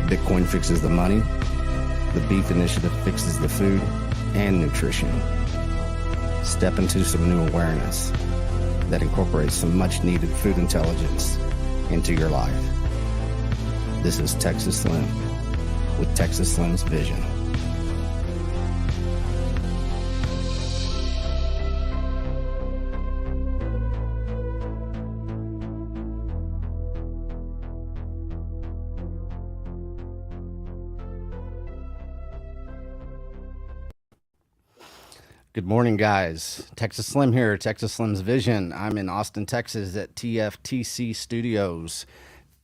Bitcoin fixes the money. The Beef Initiative fixes the food and nutrition. Step into some new awareness that incorporates some much needed food intelligence into your life. This is Texas Slim with Texas Slim's Vision. Good morning, guys. Texas Slim here, Texas Slim's Vision. I'm in Austin, Texas at TFTC Studios.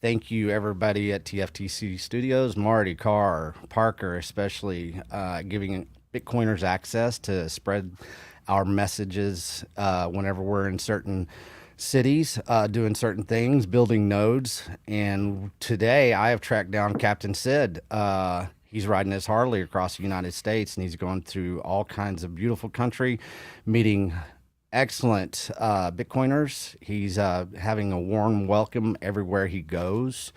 Thank you, everybody at TFTC Studios, Marty, Carr, Parker, especially giving Bitcoiners access to spread our messages whenever we're in certain cities, doing certain things, building nodes. And today I have tracked down CaptainSiddh. He's riding his Harley across the United States, and he's going through all kinds of beautiful country, meeting excellent Bitcoiners. He's having a warm welcome everywhere he goes,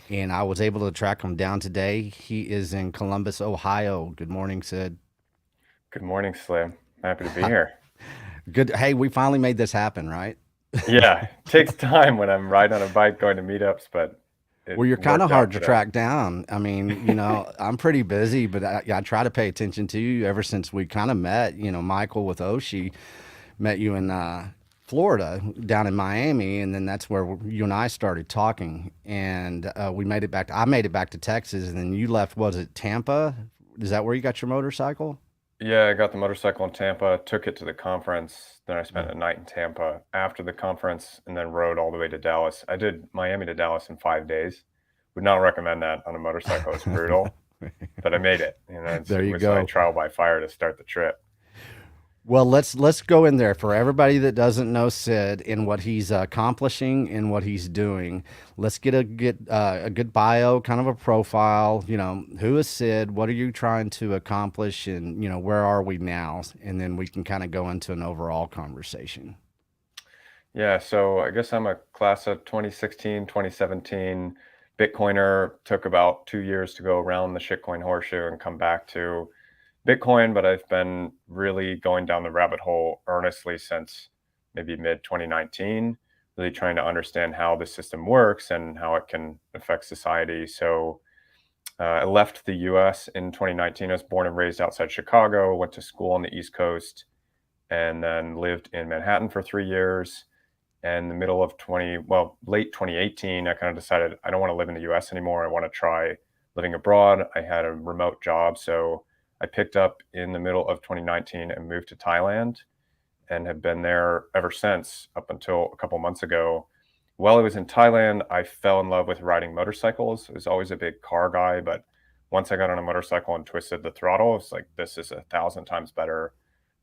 and I was able to track him down today. He is in Columbus, Ohio. Good morning, Sid. Good morning, Slim. Happy to be here. Good. Hey, we finally made this happen, right? Yeah, it takes time when I'm riding on a bike going to meetups, but well, you're kind of hard to today. track down. I mean, I'm pretty busy, but I try to pay attention to you ever since we kind of met. Michael with Oshi met you in Florida, down in Miami, and then that's where you and I started talking. And we made it back. I made it back to Texas, and then you left. Was it Tampa? Is that where you got your motorcycle? Yeah, I got the motorcycle in Tampa, took it to the conference. Then I spent a night in Tampa after the conference and then rode all the way to Dallas. I did Miami to Dallas in 5 days. Would not recommend that on a motorcycle. It's brutal, but I made it. There you it was go. like trial by fire to start the trip. Well, let's go in there for everybody that doesn't know Sid and what he's accomplishing and what he's doing. Let's get a good bio, kind of a profile. Who is Sid? What are you trying to accomplish? And where are we now? And then we can kind of go into an overall conversation. Yeah, so I guess I'm a class of 2016, 2017 Bitcoiner. Took about 2 years to go around the shitcoin horseshoe and come back to Bitcoin, but I've been really going down the rabbit hole earnestly since maybe mid 2019, really trying to understand how the system works and how it can affect society. So I left the US in 2019. I was born and raised outside Chicago, went to school on the East Coast, and then lived in Manhattan for 3 years. And the middle of late 2018, I kind of decided I don't want to live in the US anymore. I want to try living abroad. I had a remote job, so I picked up in the middle of 2019 and moved to Thailand and have been there ever since, up until a couple months ago. While I was in Thailand, I fell in love with riding motorcycles. I was always a big car guy, but once I got on a motorcycle and twisted the throttle, it's like, this is 1,000 times better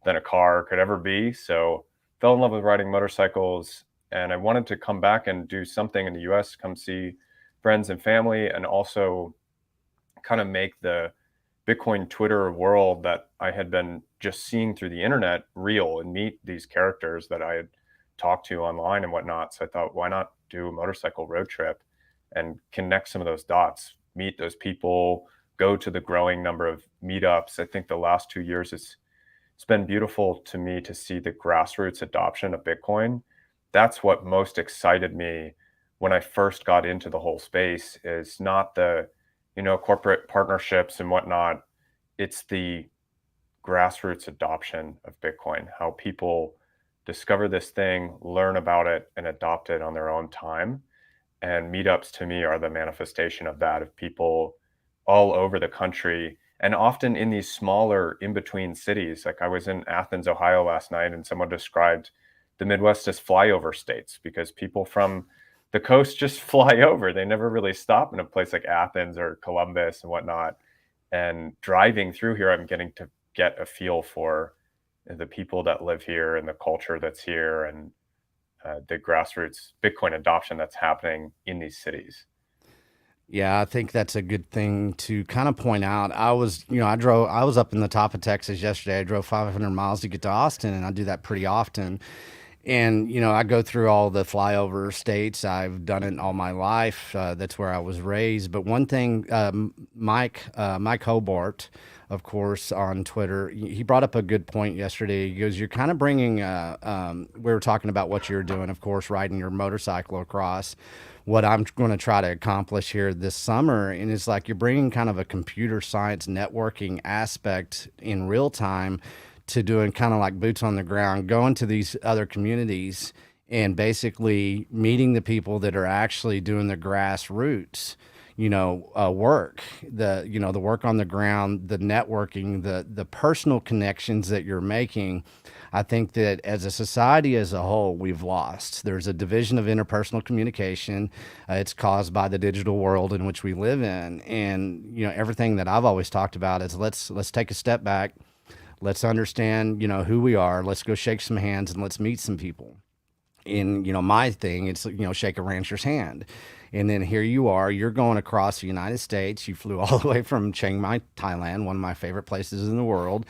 than a car could ever be. So fell in love with riding motorcycles, and I wanted to come back and do something in the US, come see friends and family, and also kind of make the Bitcoin Twitter world that I had been just seeing through the internet real and meet these characters that I had talked to online and whatnot. So I thought, why not do a motorcycle road trip and connect some of those dots, meet those people, go to the growing number of meetups. I think the last 2 years, it's been beautiful to me to see the grassroots adoption of Bitcoin. That's what most excited me when I first got into the whole space, is not the corporate partnerships and whatnot. It's the grassroots adoption of Bitcoin, how people discover this thing, learn about it, and adopt it on their own time. And meetups to me are the manifestation of that, of people all over the country, and often in these smaller in-between cities. Like I was in Athens, Ohio last night, and someone described the Midwest as flyover states because people from the coast just fly over. They never really stop in a place like Athens or Columbus and whatnot. And driving through here, I'm getting to get a feel for the people that live here and the culture that's here, and the grassroots Bitcoin adoption that's happening in these cities. Yeah, I think that's a good thing to kind of point out. I was up in the top of Texas yesterday. I drove 500 miles to get to Austin, and I do that pretty often. And I go through all the flyover states. I've done it all my life. That's where I was raised. But one thing, Mike Hobart, of course, on Twitter, he brought up a good point yesterday. He goes, "You're kind of bringing." We were talking about what you're doing, of course, riding your motorcycle across. What I'm going to try to accomplish here this summer, and it's like you're bringing kind of a computer science networking aspect in real time to doing kind of like boots on the ground, going to these other communities and basically meeting the people that are actually doing the grassroots, work, the work on the ground, the networking, the personal connections that you're making. I think that as a society as a whole, we've lost. There's a division of interpersonal communication. It's caused by the digital world in which we live in, and everything that I've always talked about is let's take a step back. Let's understand, who we are. Let's go shake some hands and let's meet some people. In my thing, it's shake a rancher's hand. And then here you are, you're going across the United States. You flew all the way from Chiang Mai, Thailand, one of my favorite places in the world.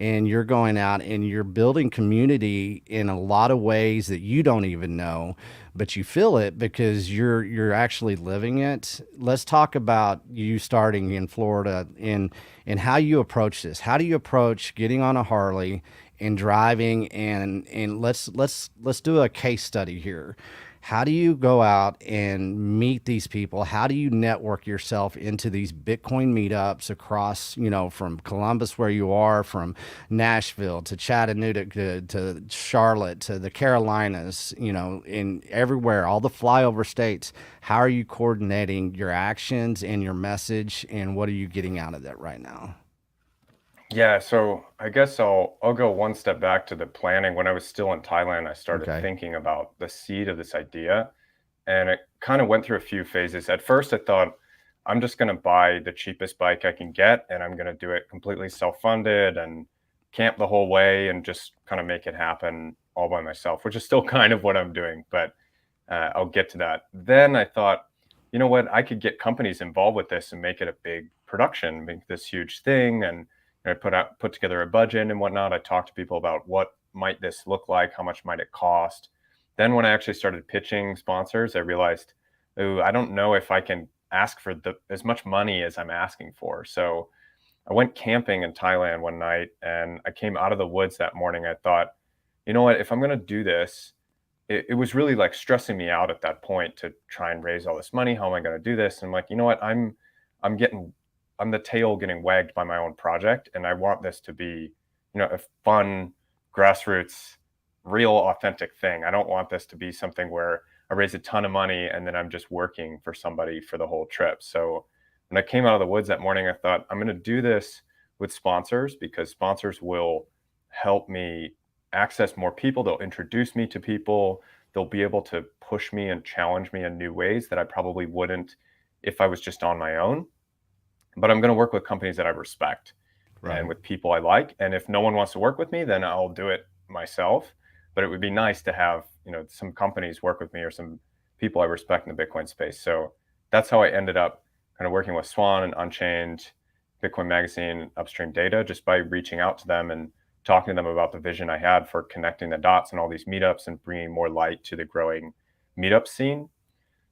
And you're going out and you're building community in a lot of ways that you don't even know, but you feel it because you're actually living it. Let's talk about you starting in Florida and how you approach this. How do you approach getting on a Harley and driving, and let's do a case study here. How do you go out and meet these people? How do you network yourself into these Bitcoin meetups across, from Columbus, where you are, from Nashville to Chattanooga to Charlotte to the Carolinas, in everywhere, all the flyover states? How are you coordinating your actions and your message, and what are you getting out of that right now? Yeah, so I guess I'll go one step back to the planning. When I was still in Thailand, I started Okay. thinking about the seed of this idea, and it kind of went through a few phases. At first, I thought I'm just going to buy the cheapest bike I can get, and I'm going to do it completely self-funded and camp the whole way and just kind of make it happen all by myself, which is still kind of what I'm doing, but I'll get to that. Then I thought, you know what, I could get companies involved with this and make it a big production, make this huge thing, and I put together a budget and whatnot. I talked to people about what might this look like, how much might it cost. Then when I actually started pitching sponsors, I realized, oh, I don't know if I can ask for as much money as I'm asking for. So I went camping in Thailand one night and I came out of the woods that morning. I thought, you know what, if I'm going to do this, it was really like stressing me out at that point to try and raise all this money. How am I going to do this? And I'm like, you know what, I'm getting I'm the tail getting wagged by my own project, and I want this to be, a fun, grassroots, real, authentic thing. I don't want this to be something where I raise a ton of money and then I'm just working for somebody for the whole trip. So when I came out of the woods that morning, I thought I'm going to do this with sponsors because sponsors will help me access more people. They'll introduce me to people. They'll be able to push me and challenge me in new ways that I probably wouldn't if I was just on my own. But I'm going to work with companies that I respect and Right. with people I like. And if no one wants to work with me, then I'll do it myself. But it would be nice to have, some companies work with me or some people I respect in the Bitcoin space. So that's how I ended up kind of working with Swan and Unchained, Bitcoin Magazine, Upstream Data, just by reaching out to them and talking to them about the vision I had for connecting the dots and all these meetups and bringing more light to the growing meetup scene.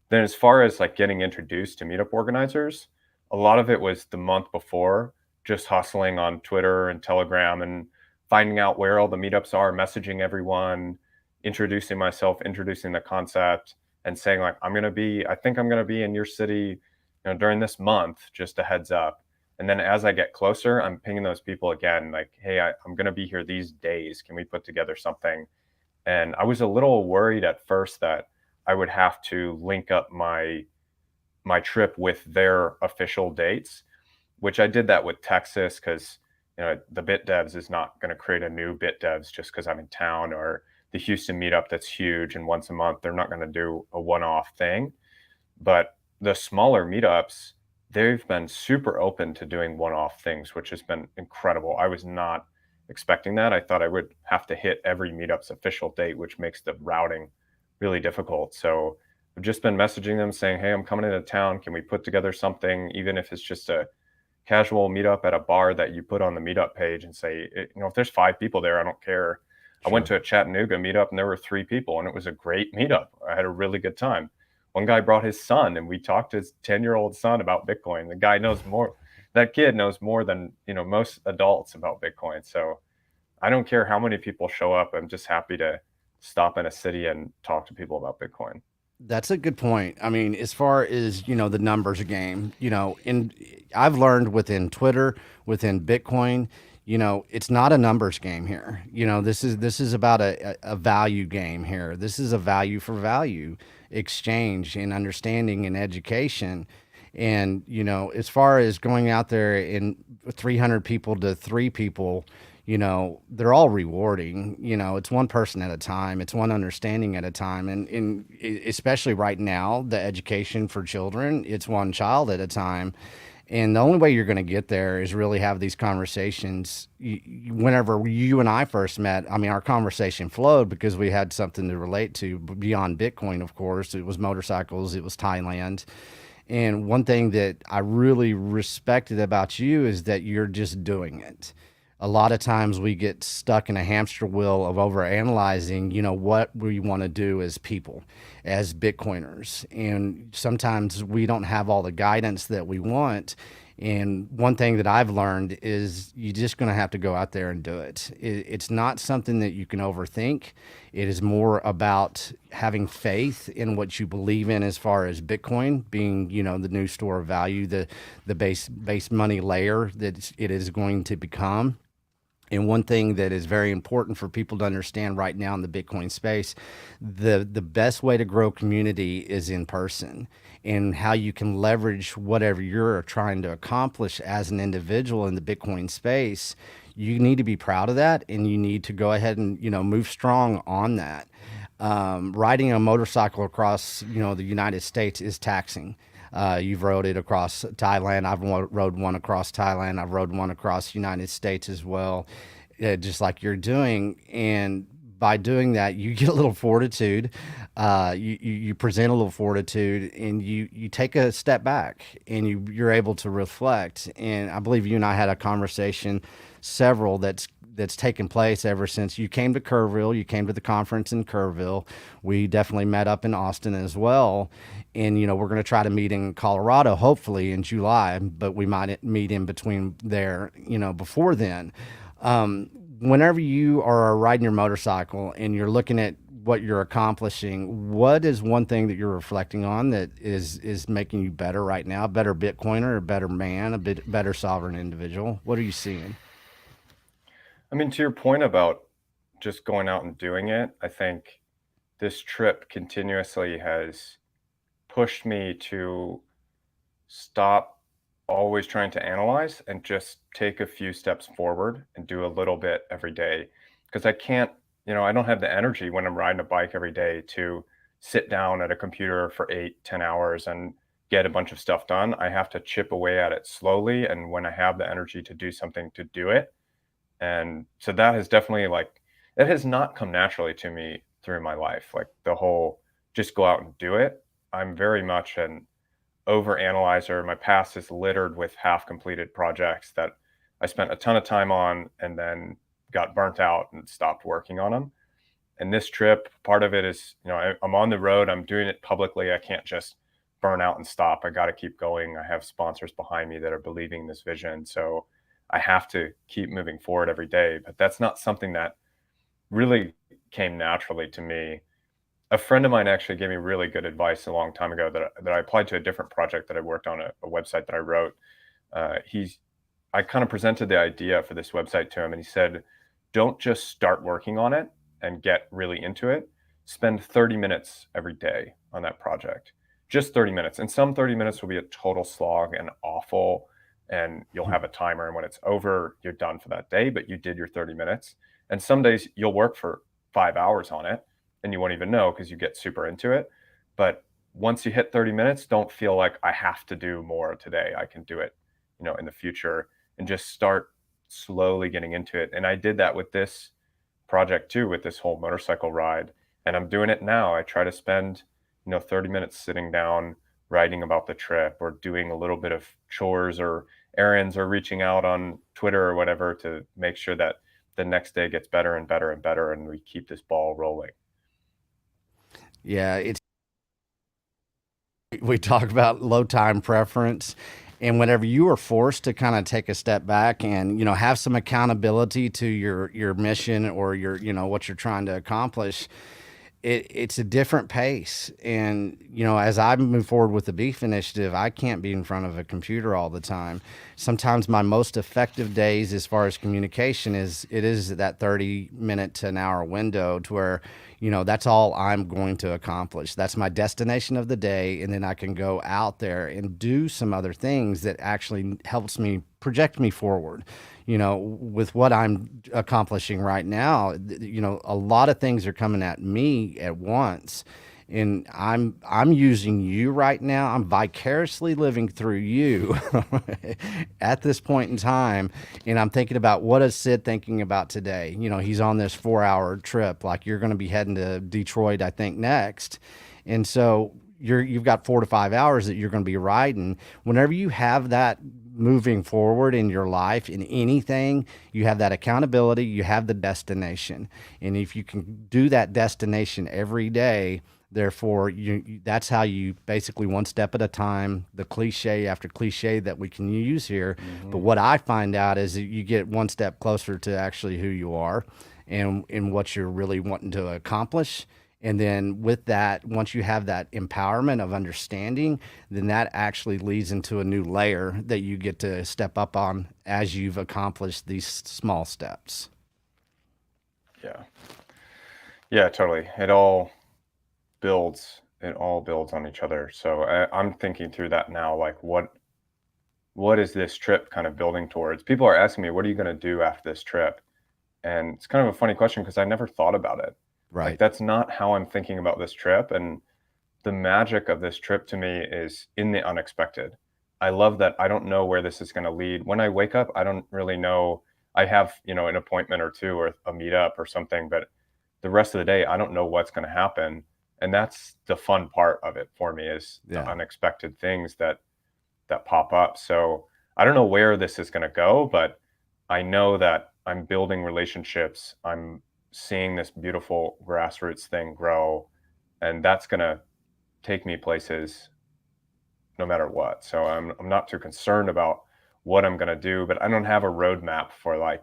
Then as far as like getting introduced to meetup organizers, a lot of it was the month before, just hustling on Twitter and Telegram and finding out where all the meetups are, messaging everyone, introducing myself, introducing the concept, and saying like, I think I'm gonna be in your city, during this month, just a heads up. And then as I get closer, I'm pinging those people again, like, hey, I'm gonna be here these days. Can we put together something? And I was a little worried at first that I would have to link up my trip with their official dates, which I did that with Texas because the Bit Devs is not going to create a new Bit Devs just because I'm in town, or the Houston meetup that's huge and once a month they're not going to do a one-off thing. But the smaller meetups, they've been super open to doing one-off things, which has been incredible. I was not expecting that. I thought I would have to hit every meetup's official date, which makes the routing really difficult. So I've just been messaging them saying, hey, I'm coming into town. Can we put together something, even if it's just a casual meetup at a bar that you put on the meetup page and say, if there's 5 people there, I don't care. I went Sure. to a Chattanooga meetup and there were 3 people, and it was a great meetup. I had a really good time. One guy brought his son, and we talked to his 10-year-old son about Bitcoin. The guy knows more. That kid knows more than most adults about Bitcoin. So I don't care how many people show up. I'm just happy to stop in a city and talk to people about Bitcoin. That's a good point. I mean, as far as, the numbers game, I've learned within Twitter, within Bitcoin, it's not a numbers game here. This is about a value game here. This is a value for value exchange and understanding and education. And, as far as going out there in 300 people to 3 people, they're all rewarding. It's one person at a time, it's one understanding at a time. And especially right now, the education for children, it's one child at a time. And the only way you're going to get there is really have these conversations. Whenever you and I first met, I mean, our conversation flowed because we had something to relate to beyond Bitcoin, of course. It was motorcycles, it was Thailand. And one thing that I really respected about you is that you're just doing it. A lot of times we get stuck in a hamster wheel of overanalyzing, what we want to do as people, as Bitcoiners. And sometimes we don't have all the guidance that we want. And one thing that I've learned is you're just going to have to go out there and do it. It's not something that you can overthink. It is more about having faith in what you believe in, as far as Bitcoin being, the new store of value, the base money layer that it is going to become. And one thing that is very important for people to understand right now in the Bitcoin space, the best way to grow community is in person, and how you can leverage whatever you're trying to accomplish as an individual in the Bitcoin space. You need to be proud of that, and you need to go ahead and, move strong on that. Riding a motorcycle across, the United States is taxing. You've rode it across Thailand. I've rode one across Thailand. I've rode one across the United States as well, just like you're doing. And by doing that, you get a little fortitude. You present a little fortitude, and you take a step back, and you're able to reflect. And I believe you and I had a conversation, several that's taken place ever since you came to Kerrville. You came to the conference in Kerrville. We definitely met up in Austin as well. And, we're going to try to meet in Colorado, hopefully in July, but we might meet in between there, before then. Whenever you are riding your motorcycle and you're looking at what you're accomplishing, what is one thing that you're reflecting on that is making you better right now? A better Bitcoiner, a better man, a bit better sovereign individual? What are you seeing? I mean, to your point about just going out and doing it, I think this trip continuously has pushed me to stop always trying to analyze and just take a few steps forward and do a little bit every day. Because I can't, I don't have the energy when I'm riding a bike every day to sit down at a computer for 8, 10 hours and get a bunch of stuff done. I have to chip away at it slowly. And when I have the energy to do something, to do it. And so that has definitely, like, it has not come naturally to me through my life. Like the whole just go out and do it. I'm very much an overanalyzer. My past is littered with half completed projects that I spent a ton of time on and then got burnt out and stopped working on them. And this trip, part of it is, I'm on the road, I'm doing it publicly. I can't just burn out and stop. I got to keep going. I have sponsors behind me that are believing in this vision. So I have to keep moving forward every day. But that's not something that really came naturally to me. A friend of mine actually gave me really good advice a long time ago that I applied to a different project that I worked on, a website that I wrote. I kind of presented the idea for this website to him, and he said, don't just start working on it and get really into it. Spend 30 minutes every day on that project, just 30 minutes. And some 30 minutes will be a total slog and awful, and you'll have a timer. And when it's over, you're done for that day, but you did your 30 minutes. And some days you'll work for 5 hours on it and you won't even know because you get super into it. But once you hit 30 minutes, don't feel like I have to do more today. I can do it, in the future, and just start slowly getting into it. And I did that with this project too, with this whole motorcycle ride. And I'm doing it now. I try to spend, 30 minutes sitting down, writing about the trip, or doing a little bit of chores or errands, or reaching out on Twitter or whatever to make sure that the next day gets better and better and better, and we keep this ball rolling. Yeah, we talk about low time preference, and whenever you are forced to kind of take a step back and have some accountability to your mission or what you're trying to accomplish, it's a different pace. And as I move forward with the beef initiative, I can't be in front of a computer all the time. Sometimes my most effective days as far as communication is that 30-minute to an hour window to where that's all I'm going to accomplish. That's my destination of the day, and then I can go out there and do some other things that actually helps me project me forward. With what I'm accomplishing right now, a lot of things are coming at me at once, and I'm using you right now. I'm vicariously living through you at this point in time, and I'm thinking about what is Sid thinking about today. He's on this 4-hour trip. Like, you're going to be heading to Detroit, I think, next, and so you've got 4 to 5 hours that you're going to be riding. Whenever you have that moving forward in your life, in anything, you have that accountability, you have the destination. And if you can do that destination every day, therefore that's how you basically, one step at a time, the cliche after cliche that we can use here. But what I find out is that you get one step closer to actually who you are and what you're really wanting to accomplish. And then with that, once you have that empowerment of understanding, then that actually leads into a new layer that you get to step up on as you've accomplished these small steps. Yeah. Yeah, totally. It all builds on each other. So I'm thinking through that now, like what is this trip kind of building towards? People are asking me, what are you going to do after this trip? And it's kind of a funny question because I never thought about it. Like, Right. that's not how I'm thinking about this trip. And the magic of this trip to me is in the unexpected. I love that I don't know where this is going to lead. When I wake up, I don't really know. I have, an appointment or two or a meetup or something, but the rest of the day, I don't know what's going to happen. And that's the fun part of it for me, is the Yeah. unexpected things that pop up. So I don't know where this is going to go, but I know that I'm building relationships. I'm seeing this beautiful grassroots thing grow, and that's going to take me places no matter what. So I'm not too concerned about what I'm going to do, but I don't have a roadmap for, like,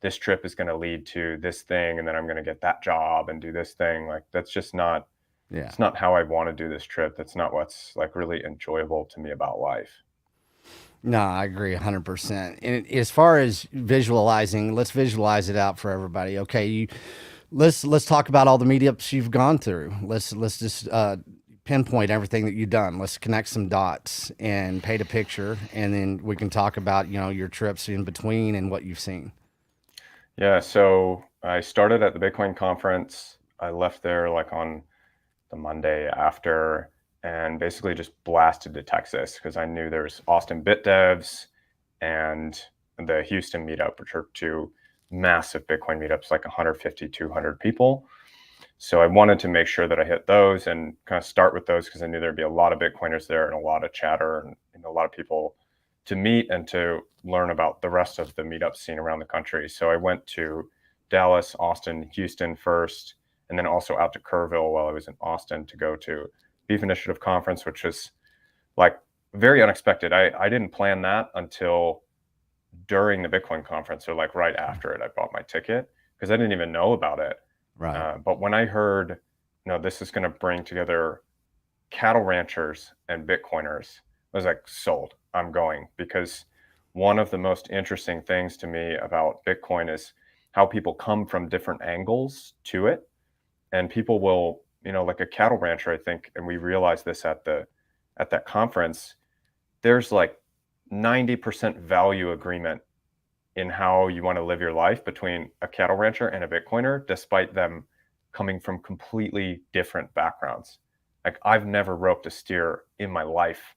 this trip is going to lead to this thing, and then I'm going to get that job and do this thing. Like, that's just not, Yeah. it's not how I want to do this trip. That's not what's, like, really enjoyable to me about life. No, I agree 100%. And as far as visualizing, let's visualize it out for everybody. Okay, let's talk about all the meetups you've gone through. Let's just pinpoint everything that you've done. Let's connect some dots and paint a picture, and then we can talk about your trips in between and what you've seen. Yeah, so I started at the Bitcoin conference. I left there like on the Monday after, and basically just blasted to Texas because I knew there's Austin Bit Devs and the Houston meetup, which are two massive Bitcoin meetups, like 150, 200 people. So I wanted to make sure that I hit those and kind of start with those because I knew there'd be a lot of Bitcoiners there and a lot of chatter and a lot of people to meet and to learn about the rest of the meetup scene around the country. So I went to Dallas, Austin, Houston first, and then also out to Kerrville while I was in Austin to go to Beef Initiative Conference, which was like very unexpected. I didn't plan that until during the Bitcoin conference, or like right after it. I bought my ticket because I didn't even know about it. Right. But when I heard, this is going to bring together cattle ranchers and Bitcoiners, I was like, sold. I'm going, because one of the most interesting things to me about Bitcoin is how people come from different angles to it. And people will, like a cattle rancher, I think, and we realized this at that conference, there's like 90% value agreement in how you want to live your life between a cattle rancher and a Bitcoiner, despite them coming from completely different backgrounds. Like, I've never roped a steer in my life.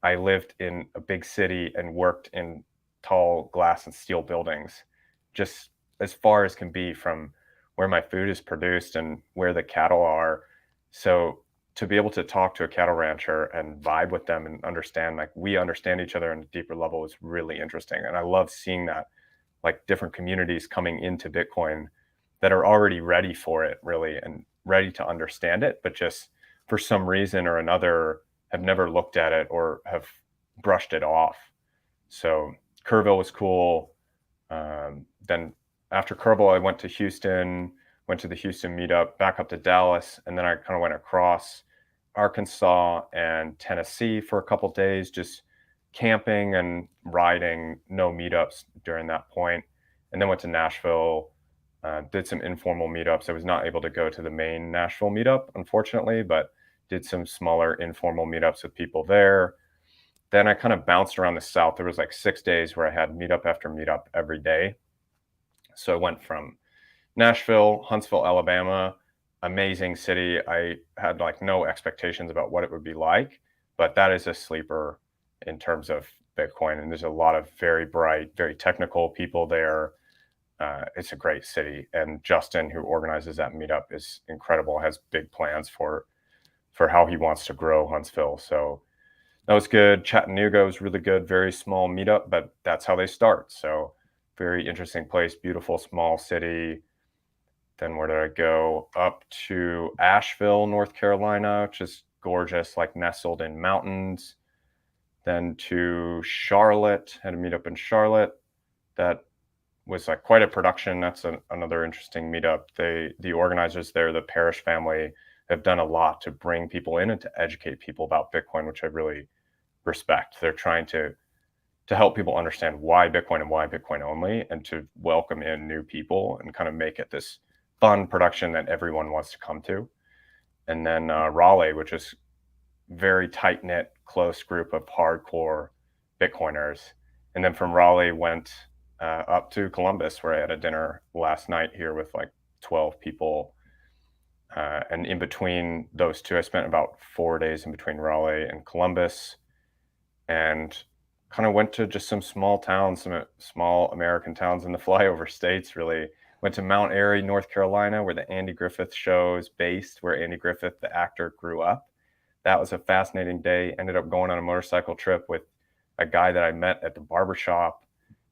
I lived in a big city and worked in tall glass and steel buildings, just as far as can be from where my food is produced and where the cattle are. So to be able to talk to a cattle rancher and vibe with them and understand, like, we understand each other on a deeper level is really interesting. And I love seeing that like different communities coming into Bitcoin that are already ready for it, really, and ready to understand it, but just for some reason or another have never looked at it or have brushed it off. So Kerrville was cool. Then after Kerrville, I went to Houston, went to the Houston meetup, back up to Dallas, and then I kind of went across Arkansas and Tennessee for a couple days, just camping and riding, no meetups during that point. And then went to Nashville, did some informal meetups. I was not able to go to the main Nashville meetup, unfortunately, but did some smaller informal meetups with people there. Then I kind of bounced around the South. There was like 6 days where I had meetup after meetup every day. So I went from Nashville, Huntsville, Alabama, amazing city. I had like no expectations about what it would be like, but that is a sleeper in terms of Bitcoin. And there's a lot of very bright, very technical people there. It's a great city. And Justin, who organizes that meetup, is incredible, has big plans for how he wants to grow Huntsville. So that was good. Chattanooga was really good, very small meetup, but that's how they start. So very interesting place, beautiful small city. Then where did I go? Up to Asheville, North Carolina, which is gorgeous, like nestled in mountains. Then to Charlotte, had a meetup in Charlotte. That was like quite a production. That's another interesting meetup. The organizers there, the Parrish family, have done a lot to bring people in and to educate people about Bitcoin, which I really respect. They're trying to help people understand why Bitcoin and why Bitcoin only, and to welcome in new people and kind of make it this fun production that everyone wants to come to. And then Raleigh, which is very tight-knit, close group of hardcore Bitcoiners. And then from Raleigh went up to Columbus, where I had a dinner last night here with like 12 people. And in between those two, I spent about 4 days in between Raleigh and Columbus, and kind of went to just some small towns, some small American towns in the flyover states, really. Went to Mount Airy, North Carolina, where the Andy Griffith show is based, where Andy Griffith, the actor, grew up. That was a fascinating day. Ended up going on a motorcycle trip with a guy that I met at the barbershop.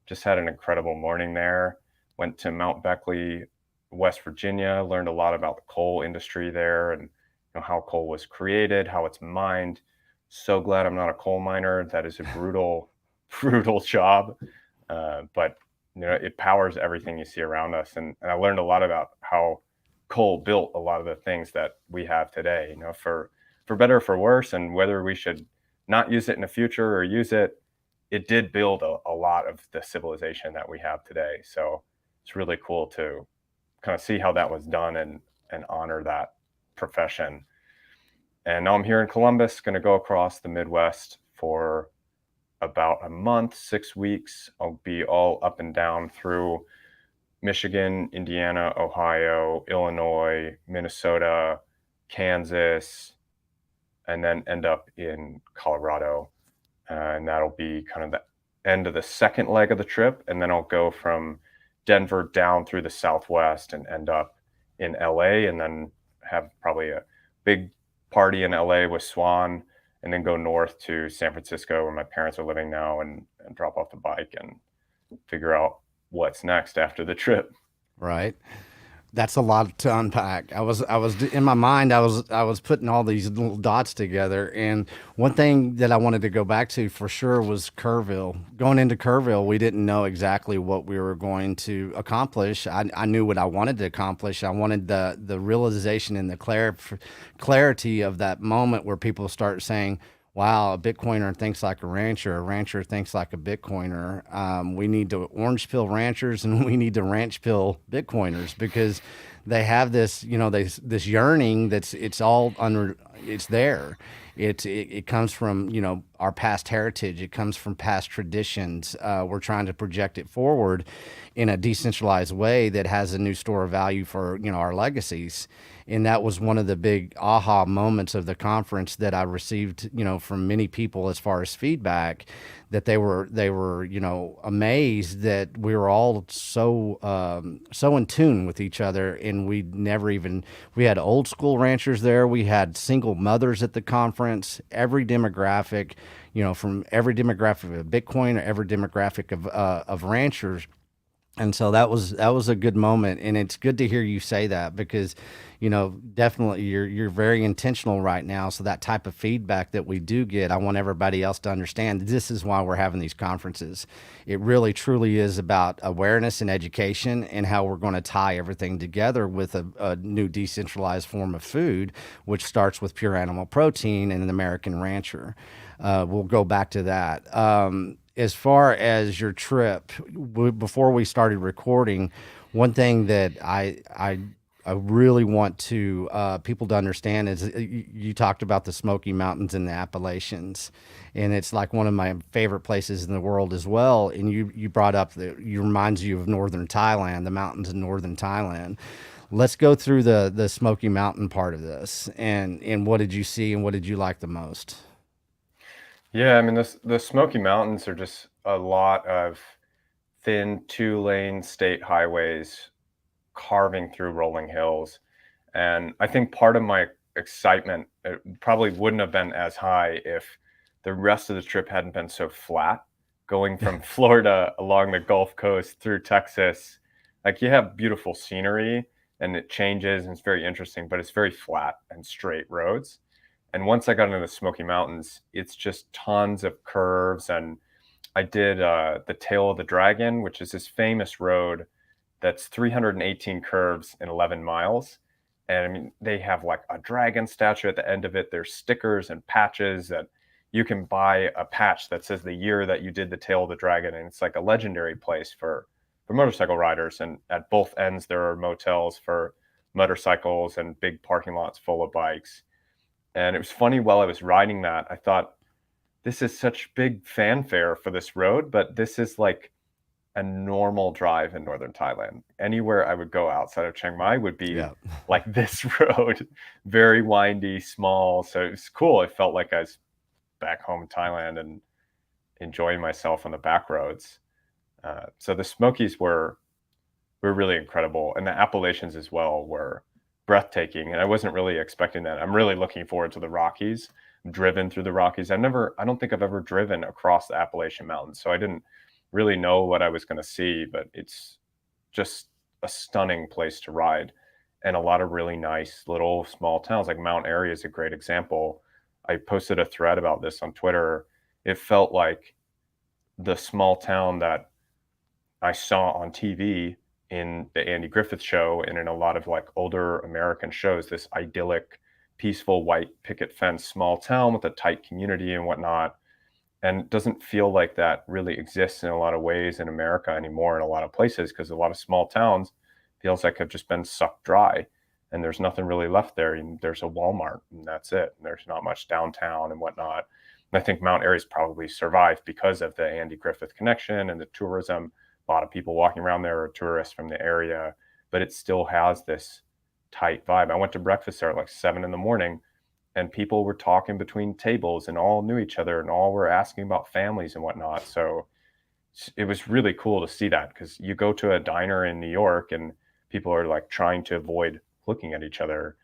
Just had an incredible morning there. Went to Mount Beckley, West Virginia, learned a lot about the coal industry there and how coal was created, how it's mined. So glad I'm not a coal miner. That is a brutal, brutal job. But it powers everything you see around us. And I learned a lot about how coal built a lot of the things that we have today, for better or for worse, and whether we should not use it in the future or use it. It did build a lot of the civilization that we have today. So it's really cool to kind of see how that was done and honor that profession. And now I'm here in Columbus, going to go across the Midwest for about a month, 6 weeks. I'll be all up and down through Michigan, Indiana, Ohio, Illinois, Minnesota, Kansas, and then end up in Colorado. And that'll be kind of the end of the second leg of the trip. And then I'll go from Denver down through the Southwest and end up in LA, and then have probably a big party in LA with Swan, and then go north to San Francisco, where my parents are living now, and drop off the bike and figure out what's next after the trip. Right. That's a lot to unpack. I was in my mind, I was putting all these little dots together. And one thing that I wanted to go back to for sure was Kerrville. Going into Kerrville, we didn't know exactly what we were going to accomplish. I knew what I wanted to accomplish. I wanted the realization and the clarity of that moment where people start saying, wow, a Bitcoiner thinks like a rancher thinks like a Bitcoiner. We need to orange pill ranchers and we need to ranch pill Bitcoiners, because they have this, this yearning it's there. It comes from, our past heritage. It comes from past traditions. We're trying to project it forward in a decentralized way that has a new store of value for, our legacies. And that was one of the big aha moments of the conference that I received, from many people as far as feedback, that they were, amazed that we were all so in tune with each other. And we had old school ranchers there. We had single mothers at the conference, every demographic, from every demographic of Bitcoin or every demographic of ranchers. And so that was a good moment, and it's good to hear you say that because, definitely you're very intentional right now. So that type of feedback that we do get, I want everybody else to understand. This is why we're having these conferences. It really truly is about awareness and education, and how we're going to tie everything together with a new decentralized form of food, which starts with pure animal protein and an American rancher. We'll go back to that. As far as your trip, before we started recording, one thing that I really want to people to understand is you talked about the Smoky Mountains and the Appalachians, and it's like one of my favorite places in the world as well. And you brought up that you reminds you of northern Thailand, the mountains in northern Thailand. Let's go through the Smoky Mountain part of this, and what did you see and what did you like the most? Yeah, I mean, the Smoky Mountains are just a lot of thin two-lane state highways carving through rolling hills. And I think part of my excitement, it probably wouldn't have been as high if the rest of the trip hadn't been so flat. Going from Florida along the Gulf Coast through Texas, like you have beautiful scenery and it changes and it's very interesting, but it's very flat and straight roads. And once I got into the Smoky Mountains, it's just tons of curves. And I did the Tail of the Dragon, which is this famous road that's 318 curves in 11 miles. And I mean, they have like a dragon statue at the end of it. There's stickers and patches that you can buy a patch that says the year that you did the Tail of the Dragon. And it's like a legendary place for motorcycle riders. And at both ends, there are motels for motorcycles and big parking lots full of bikes. And it was funny while I was riding that, I thought, this is such big fanfare for this road, but this is like a normal drive in northern Thailand. Anywhere I would go outside of Chiang Mai would be Yeah. like this road, very windy, small. So it was cool. It felt like I was back home in Thailand and enjoying myself on the back roads. So the Smokies were really incredible, and the Appalachians as well were breathtaking. And I wasn't really expecting that. I'm really looking forward to the Rockies. Driven through the Rockies. I don't think I've ever driven across the Appalachian Mountains, so I didn't really know what I was going to see, but it's just a stunning place to ride and a lot of really nice little small towns. Like Mount Airy is a great example. I posted a thread about this on Twitter. It felt like the small town that I saw on TV in the Andy Griffith Show and in a lot of like older American shows, this idyllic, peaceful white picket fence small town with a tight community and whatnot. And it doesn't feel like that really exists in a lot of ways in America anymore in a lot of places, because a lot of small towns feels like have just been sucked dry and there's nothing really left there. And there's a Walmart and that's it. And there's not much downtown and whatnot. And I think Mount Airy's probably survived because of the Andy Griffith connection and the tourism. A lot of people walking around there are tourists from the area, but it still has this tight vibe. I went to breakfast there at like 7 in the morning, and people were talking between tables and all knew each other and all were asking about families and whatnot. So it was really cool to see that, because you go to a diner in New York and people are like trying to avoid looking at each other.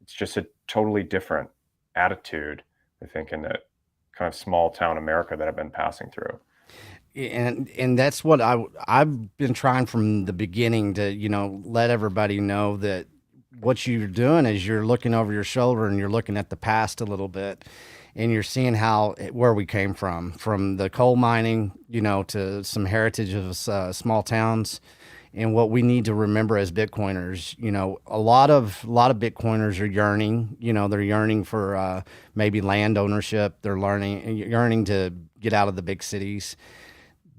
It's just a totally different attitude, I think, in that kind of small town America that I've been passing through. And that's what I've been trying from the beginning to let everybody know that what you're doing is you're looking over your shoulder and you're looking at the past a little bit, and you're seeing how where we came from the coal mining, to some heritage of small towns. And what we need to remember as Bitcoiners, a lot of Bitcoiners are yearning, they're yearning for maybe land ownership. They're yearning to get out of the big cities.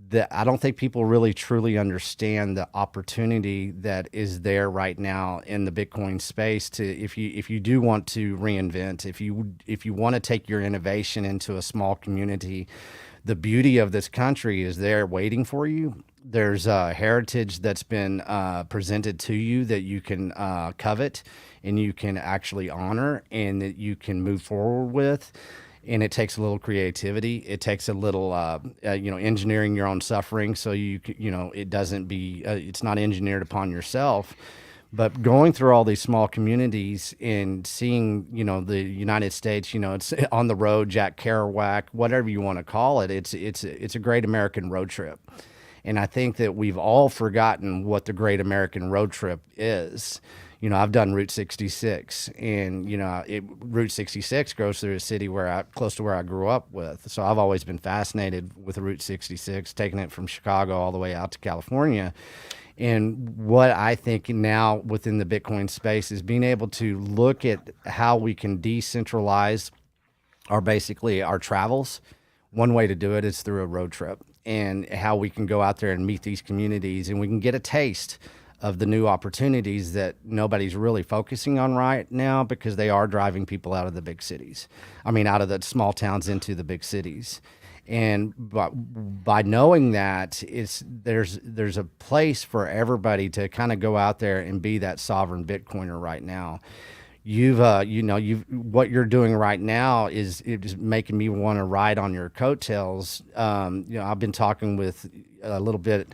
That I don't think people really truly understand the opportunity that is there right now in the Bitcoin space. To if you do want to reinvent, if you want to take your innovation into a small community, the beauty of this country is there waiting for you. There's a heritage that's been presented to you that you can covet and you can actually honor and that you can move forward with. And it takes a little creativity. It takes a little, engineering your own suffering. So it doesn't it's not engineered upon yourself. But going through all these small communities and seeing, the United States, it's on the road, Jack Kerouac, whatever you want to call it. It's a great American road trip. And I think that we've all forgotten what the Great American Road Trip is. I've done Route 66, and Route 66 goes through a city close to where I grew up with. So I've always been fascinated with Route 66, taking it from Chicago all the way out to California. And what I think now within the Bitcoin space is being able to look at how we can decentralize our travels. One way to do it is through a road trip, and how we can go out there and meet these communities, and we can get a taste of the new opportunities that nobody's really focusing on right now, because they are driving people out of the big cities. I mean, out of the small towns into the big cities. And by knowing that, there's a place for everybody to kind of go out there and be that sovereign Bitcoiner right now. You've what you're doing right now is making me want to ride on your coattails. I've been talking with a little bit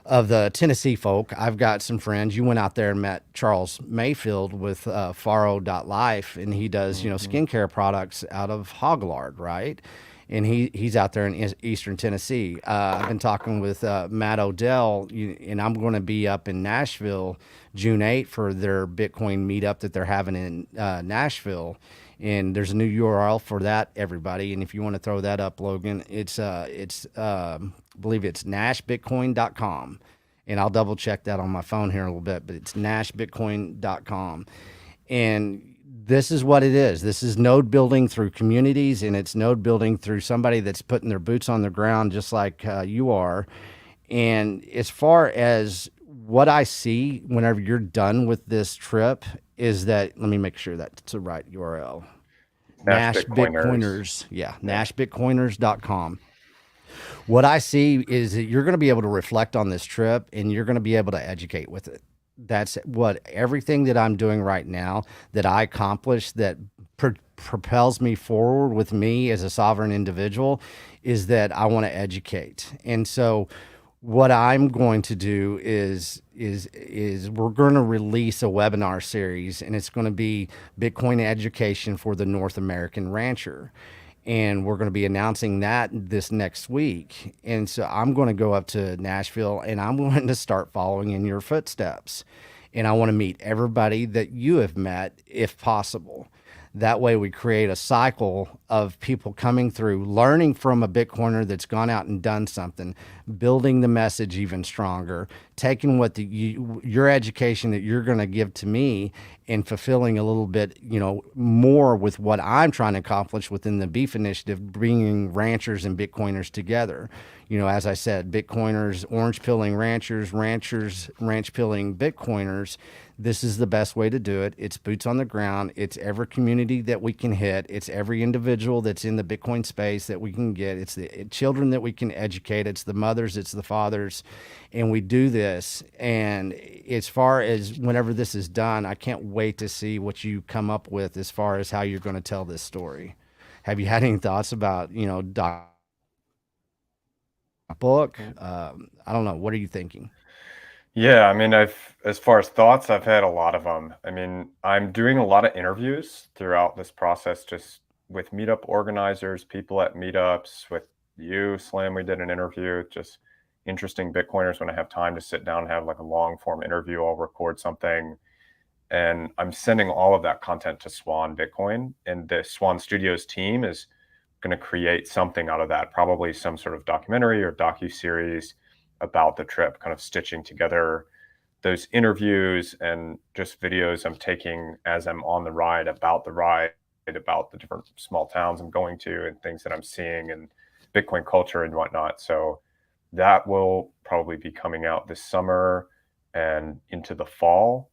of the Tennessee folk. I've got some friends. You went out there and met Charles Mayfield with Faro.life, and he does skincare products out of Hoglard, right? And he's out there in Eastern Tennessee. I've been talking with Matt Odell, and I'm going to be up in Nashville June 8th for their Bitcoin meetup that they're having in Nashville. And there's a new URL for that, everybody. And if you want to throw that up, Logan, I believe it's nashbitcoin.com. And I'll double check that on my phone here in a little bit, but it's nashbitcoin.com. And this is what it is. This is node building through communities, and it's node building through somebody that's putting their boots on the ground, just like you are. And as far as what I see whenever you're done with this trip is that, let me make sure that's the right URL. Nash Nash Bitcoiners. Bitcoiners. Yeah, nashbitcoiners.com. What I see is that you're going to be able to reflect on this trip, and you're going to be able to educate with it. That's what everything that I'm doing right now that I accomplish that propels me forward with me as a sovereign individual is that I want to educate. And so what I'm going to do is we're going to release a webinar series, and it's going to be Bitcoin education for the North American rancher. And we're going to be announcing that this next week. And so I'm going to go up to Nashville, and I'm going to start following in your footsteps. And I want to meet everybody that you have met, if possible. That way we create a cycle of people coming through, learning from a Bitcoiner that's gone out and done something, building the message even stronger, taking what your education that you're going to give to me and fulfilling a little bit, more with what I'm trying to accomplish within the Beef Initiative, bringing ranchers and Bitcoiners together. As I said, Bitcoiners, orange pilling ranchers, ranch pilling Bitcoiners. This is the best way to do it. It's boots on the ground. It's every community that we can hit. It's every individual that's in the Bitcoin space that we can get. It's the children that we can educate. It's the mothers. It's the fathers. And we do this. And as far as whenever this is done, I can't wait to see what you come up with as far as how you're going to tell this story. Have you had any thoughts about, book? I don't know. What are you thinking? Yeah, I mean, as far as thoughts, I've had a lot of them. I mean, I'm doing a lot of interviews throughout this process, just with meetup organizers, people at meetups, with you, Slim. We did an interview, just interesting Bitcoiners. When I have time to sit down and have like a long form interview, I'll record something. And I'm sending all of that content to Swan Bitcoin. And the Swan Studios team is going to create something out of that, probably some sort of documentary or docu-series about the trip, kind of stitching together those interviews and just videos I'm taking as I'm on the ride, about the different small towns I'm going to and things that I'm seeing and Bitcoin culture and whatnot. So that will probably be coming out this summer and into the fall.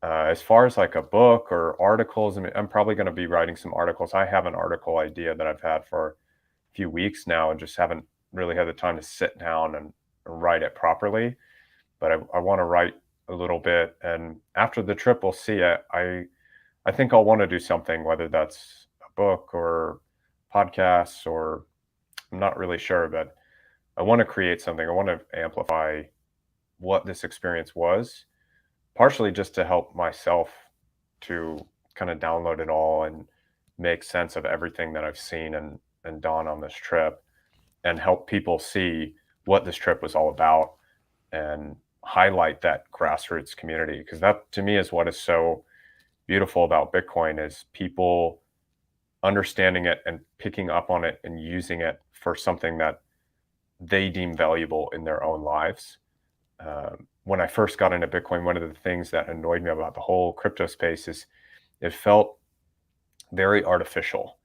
As far as like a book or articles, I mean, I'm probably going to be writing some articles. I have an article idea that I've had for a few weeks now and just haven't really had the time to sit down and write it properly. But I want to write a little bit. And after the trip, we'll see it. I think I'll want to do something, whether that's a book or podcasts, or I'm not really sure, but I want to create something. I want to amplify what this experience was, partially just to help myself to kind of download it all and make sense of everything that I've seen and done on this trip, and help people see what this trip was all about and highlight that grassroots community, because that to me is what is so beautiful about Bitcoin is people understanding it and picking up on it and using it for something that they deem valuable in their own lives. When I first got into Bitcoin, one of the things that annoyed me about the whole crypto space is it felt very artificial.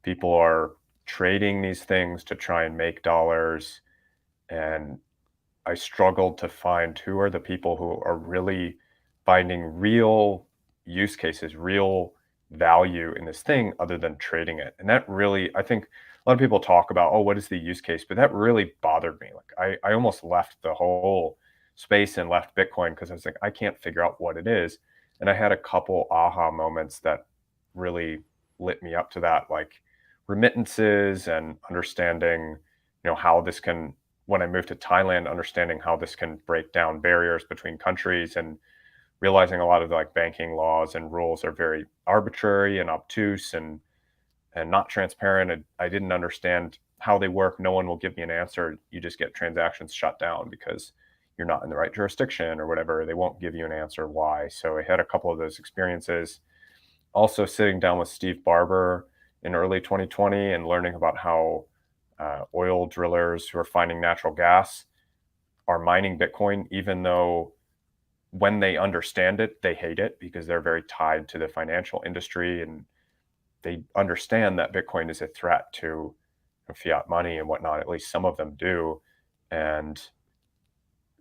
People are trading these things to try and make dollars. And I struggled to find who are the people who are really finding real use cases, real value in this thing other than trading it. And that really, I think a lot of people talk about, oh, what is the use case? But that really bothered me. Like I almost left the whole space and left Bitcoin because I was like, I can't figure out what it is. And I had a couple aha moments that really lit me up to that, like remittances and understanding, how this can, when I moved to Thailand, understanding how this can break down barriers between countries and realizing a lot of the, like banking laws and rules are very arbitrary and obtuse and not transparent. And I didn't understand how they work. No one will give me an answer. You just get transactions shut down because you're not in the right jurisdiction or whatever. They won't give you an answer why. So I had a couple of those experiences. Also sitting down with Steve Barber in early 2020 and learning about how oil drillers who are finding natural gas are mining Bitcoin, even though when they understand it, they hate it because they're very tied to the financial industry and they understand that Bitcoin is a threat to fiat money and whatnot. At least some of them do. And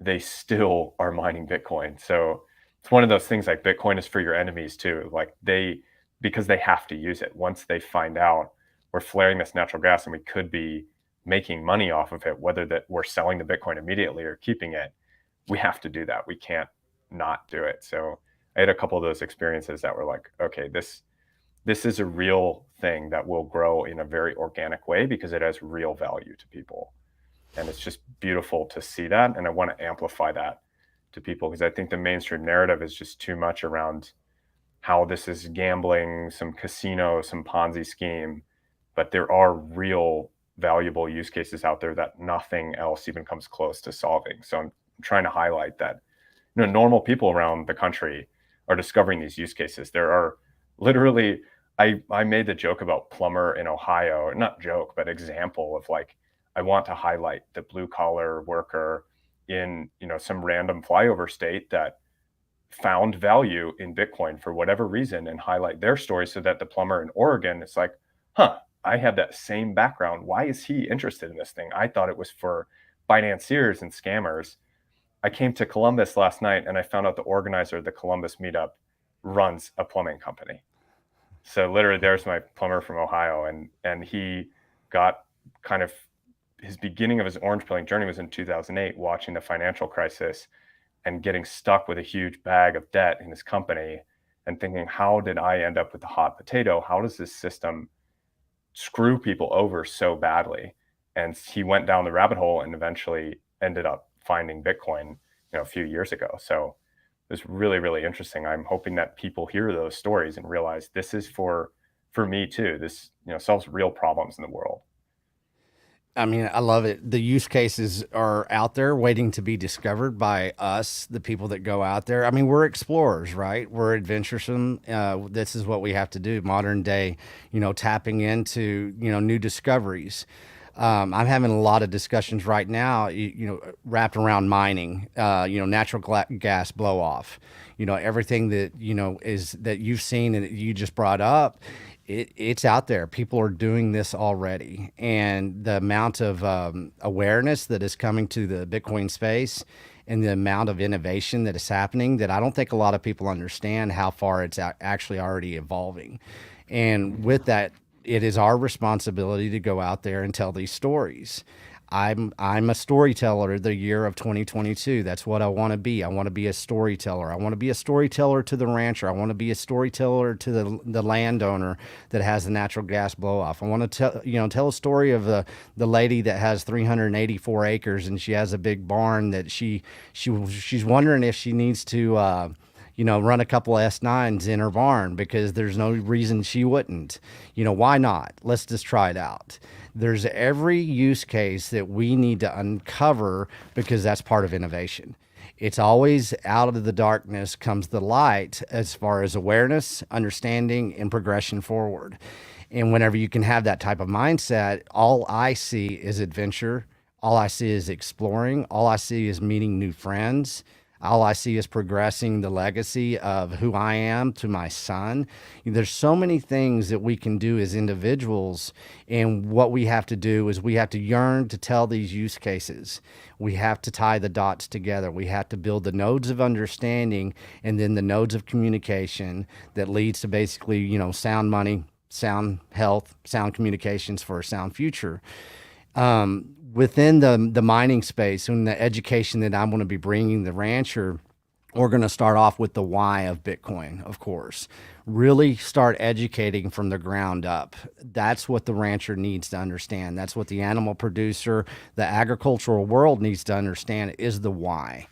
they still are mining Bitcoin. So it's one of those things like Bitcoin is for your enemies too. Like because they have to use it. Once they find out we're flaring this natural gas and we could be making money off of it, whether that we're selling the Bitcoin immediately or keeping it, we have to do that. We can't not do it. So I had a couple of those experiences that were like, okay, this is a real thing that will grow in a very organic way because it has real value to people. And it's just beautiful to see that. And I want to amplify that to people because I think the mainstream narrative is just too much around how this is gambling, some casino, some Ponzi scheme. But there are real valuable use cases out there that nothing else even comes close to solving. So I'm trying to highlight that normal people around the country are discovering these use cases. There are literally, I made the joke about plumber in Ohio, not joke, but example of like, I want to highlight the blue collar worker in, some random flyover state that found value in Bitcoin for whatever reason and highlight their story so that the plumber in Oregon is like, I have that same background. Why is he interested in this thing? I thought it was for financiers and scammers. I came to Columbus last night and I found out the organizer of the Columbus meetup runs a plumbing company. So literally there's my plumber from Ohio and he got kind of his beginning of his orange pilling journey was in 2008, watching the financial crisis and getting stuck with a huge bag of debt in his company and thinking, how did I end up with the hot potato? How does this system screw people over so badly? And he went down the rabbit hole and eventually ended up finding Bitcoin, a few years ago. So it was really, really interesting. I'm hoping that people hear those stories and realize this is for me too. This, solves real problems in the world. I mean, I love it. The use cases are out there waiting to be discovered by us, the people that go out there. I mean, we're explorers, right? We're adventuresome. This is what we have to do. Modern day, tapping into, new discoveries. I'm having a lot of discussions right now, wrapped around mining, natural gas blow off, everything that, is that you've seen and that you just brought up. It's out there. People are doing this already. And the amount of awareness that is coming to the Bitcoin space and the amount of innovation that is happening that I don't think a lot of people understand how far it's actually already evolving. And with that, it is our responsibility to go out there and tell these stories. I'm a storyteller the year of 2022. That's what I want to be. I want to be a storyteller. I want to be a storyteller to the rancher. I want to be a storyteller to the landowner that has the natural gas blow off. I want to tell a story of the lady that has 384 acres and she has a big barn that she's wondering if she needs to run a couple of S9s in her barn because there's no reason she wouldn't. Why not? Let's just try it out. There's every use case that we need to uncover because that's part of innovation. It's always out of the darkness comes the light as far as awareness, understanding, and progression forward. And whenever you can have that type of mindset, all I see is adventure. All I see is exploring. All I see is meeting new friends. All I see is progressing the legacy of who I am to my son. There's so many things that we can do as individuals. And what we have to do is we have to yearn to tell these use cases. We have to tie the dots together. We have to build the nodes of understanding and then the nodes of communication that leads to basically, sound money, sound health, sound communications for a sound future. Within the mining space and the education that I'm going to be bringing the rancher, we're going to start off with the why of Bitcoin, of course. Really start educating from the ground up. That's what the rancher needs to understand. That's what the animal producer, the agricultural world needs to understand is the why.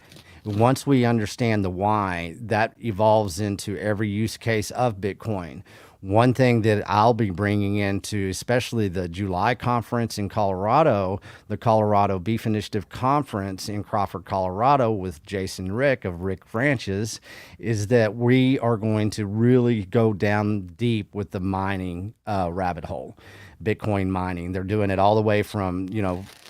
Once we understand the why, that evolves into every use case of Bitcoin. One thing that I'll be bringing into, especially the July conference in Colorado, the Colorado Beef Initiative Conference in Crawford, Colorado, with Jason Rick of Rick Ranches, is that we are going to really go down deep with the mining rabbit hole. Bitcoin mining. They're doing it all the way from,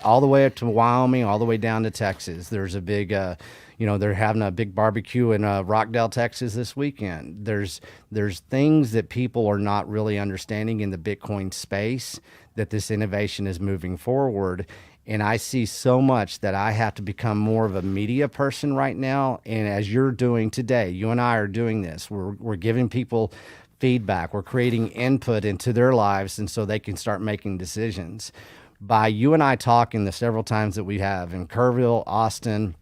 all the way up to Wyoming, all the way down to Texas. There's a big, they're having a big barbecue in Rockdale, Texas this weekend. There's things that people are not really understanding in the Bitcoin space that this innovation is moving forward. And I see so much that I have to become more of a media person right now. And as you're doing today, you and I are doing this. We're giving people feedback. We're creating input into their lives, and so they can start making decisions. By you and I talking the several times that we have in Kerrville, Austin,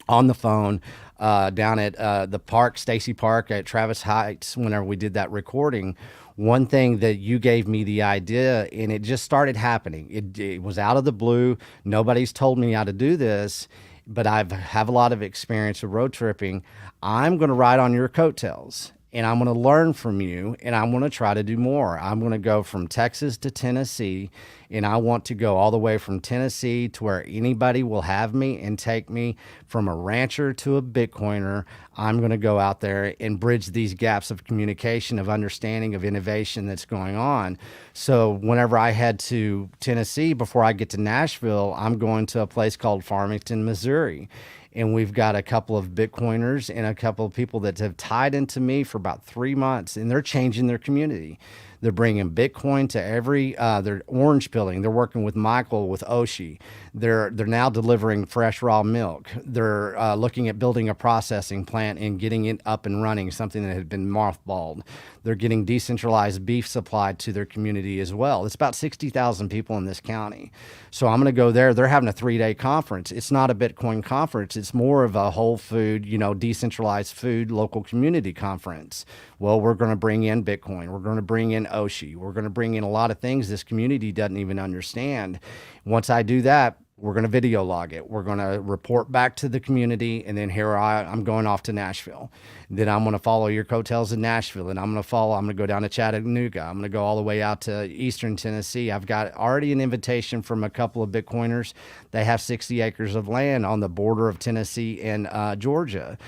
on the phone, down at the park, Stacy Park at Travis Heights, whenever we did that recording, one thing that you gave me the idea, and it just started happening. It was out of the blue. Nobody's told me how to do this, but I have a lot of experience with road tripping. I'm going to ride on your coattails. And I'm going to learn from you, and I'm going to try to do more. I'm going to go from Texas to Tennessee, and I want to go all the way from Tennessee to where anybody will have me and take me from a rancher to a Bitcoiner. I'm going to go out there and bridge these gaps of communication, of understanding, of innovation that's going on. So whenever I head to Tennessee, before I get to Nashville, I'm going to a place called Farmington, Missouri. And we've got a couple of Bitcoiners and a couple of people that have tied into me for about 3 months, and they're changing their community. They're bringing Bitcoin to every, they're orange pilling. They're working with Michael with Oshi. They're now delivering fresh raw milk. They're looking at building a processing plant and getting it up and running, something that had been mothballed. They're getting decentralized beef supplied to their community as well. It's about 60,000 people in this county. So I'm going to go there. They're having a 3-day conference. It's not a Bitcoin conference. It's more of a whole food, decentralized food, local community conference. Well, we're going to bring in Bitcoin. We're going to bring in Oshi. We're going to bring in a lot of things this community doesn't even understand. Once I do that, we're going to video log it. We're going to report back to the community. And then I'm going off to Nashville. Then I'm going to follow your coattails in Nashville. And I'm going to go down to Chattanooga. I'm going to go all the way out to Eastern Tennessee. I've got already an invitation from a couple of Bitcoiners. They have 60 acres of land on the border of Tennessee and Georgia.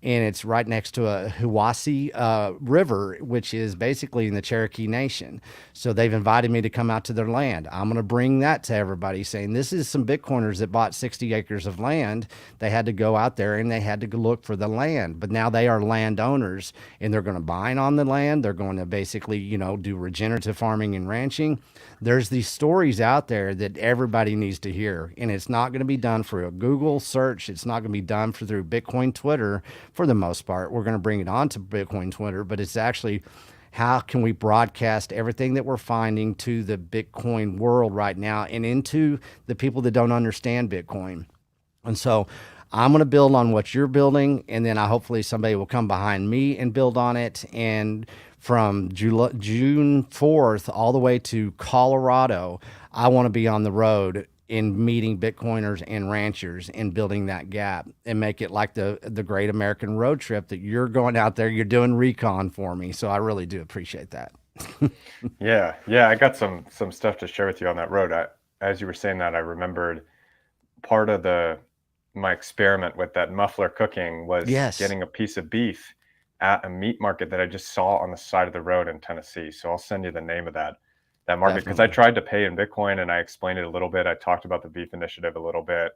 And it's right next to a Hiwassee River, which is basically in the Cherokee Nation. So they've invited me to come out to their land. I'm going to bring that to everybody, saying this is some Bitcoiners that bought 60 acres of land. They had to go out there and they had to look for the land. But now they are landowners, and they're going to mine on the land. They're going to basically, do regenerative farming and ranching. There's these stories out there that everybody needs to hear, and it's not going to be done through a Google search. It's not going to be done through Bitcoin Twitter. For the most part, we're going to bring it on to Bitcoin Twitter, but it's actually how can we broadcast everything that we're finding to the Bitcoin world right now and into the people that don't understand Bitcoin. And so I'm going to build on what you're building, and then hopefully somebody will come behind me and build on it. And from June 4th all the way to Colorado, I want to be on the road in meeting Bitcoiners and ranchers and building that gap and make it like the great American road trip that you're going out there, you're doing recon for me. So I really do appreciate that. Yeah, yeah, I got some stuff to share with you on that road. As you were saying that, I remembered part of the my experiment with that muffler cooking was Yes, getting a piece of beef at a meat market that I just saw on the side of the road in Tennessee. So I'll send you the name of that market because I definitely. tried to pay in Bitcoin and I explained it a little bit. I talked about the beef initiative a little bit,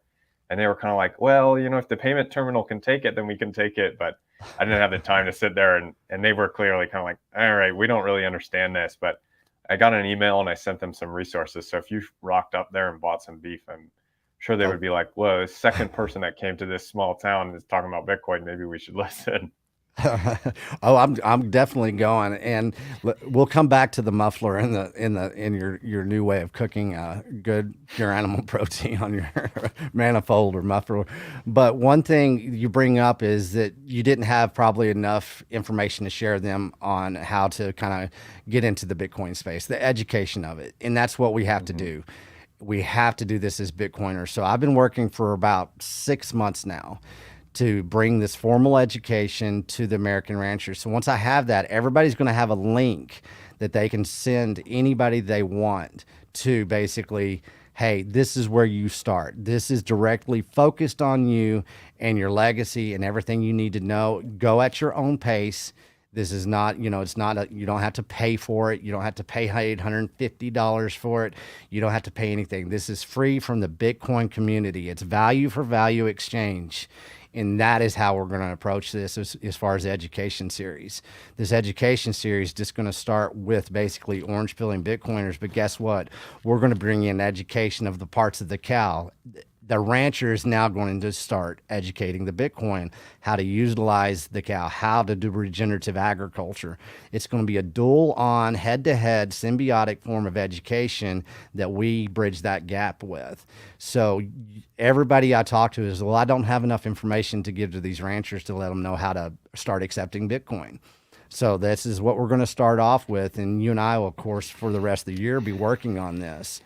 and they were kind of like, "Well, if the payment terminal can take it, then we can take it." But I didn't have the time to sit there, and they were clearly kind of like, "All right, we don't really understand this," but I got an email and I sent them some resources. So if you rocked up there and bought some beef, I'm sure they Oh, would be like, "Whoa, the second person that came to this small town is talking about Bitcoin. Maybe we should listen." oh, I'm definitely going, and we'll come back to the muffler in your new way of cooking good pure animal protein on your manifold or muffler. But one thing you bring up is that you didn't have probably enough information to share them on how to kind of get into the Bitcoin space, the education of it, and that's what we have to Hmm. do. We have to do this as Bitcoiners. So I've been working for about 6 months now to bring this formal education to the American ranchers. So once I have that, everybody's going to have a link that they can send anybody they want to basically, hey, this is where you start. This is directly focused on you and your legacy and everything you need to know. Go at your own pace. This is not, it's not, you don't have to pay for it. You don't have to pay $850 for it. You don't have to pay anything. This is free from the Bitcoin community. It's value for value exchange. And that is how we're going to approach this as far as the education series. This education series is just going to start with basically orange pilling Bitcoiners. But guess what? We're going to bring in education of the parts of the cow. The rancher is now going to start educating the Bitcoin how to utilize the cow, how to do regenerative agriculture. It's going to be a dual on, head to head, symbiotic form of education that we bridge that gap with. So everybody I talk to is, well, I don't have enough information to give to these ranchers to let them know how to start accepting Bitcoin. So this is what we're going to start off with, and you and I will, of course, for the rest of the year, be working on this.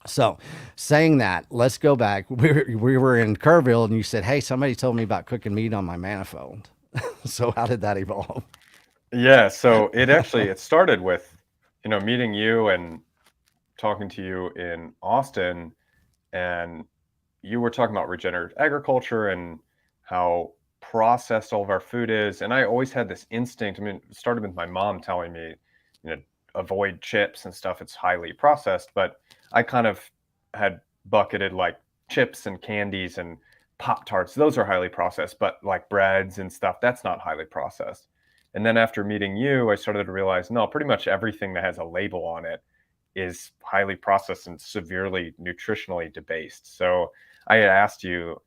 So, saying that, let's go back. We were in Kerrville, and you said, "Hey, somebody told me about cooking meat on my manifold." So, how did that evolve? Yeah, so it started with meeting you and talking to you in Austin, and you were talking about regenerative agriculture and how processed all of our food is. And I always had this instinct. I mean, it started with my mom telling me, you know, avoid chips and stuff. It's highly processed. But I kind of had bucketed like chips and candies and Pop Tarts. Those are highly processed, but like breads and stuff, that's not highly processed. And then after meeting you, I started to realize no, pretty much everything that has a label on it is highly processed and severely nutritionally debased. So I had asked you,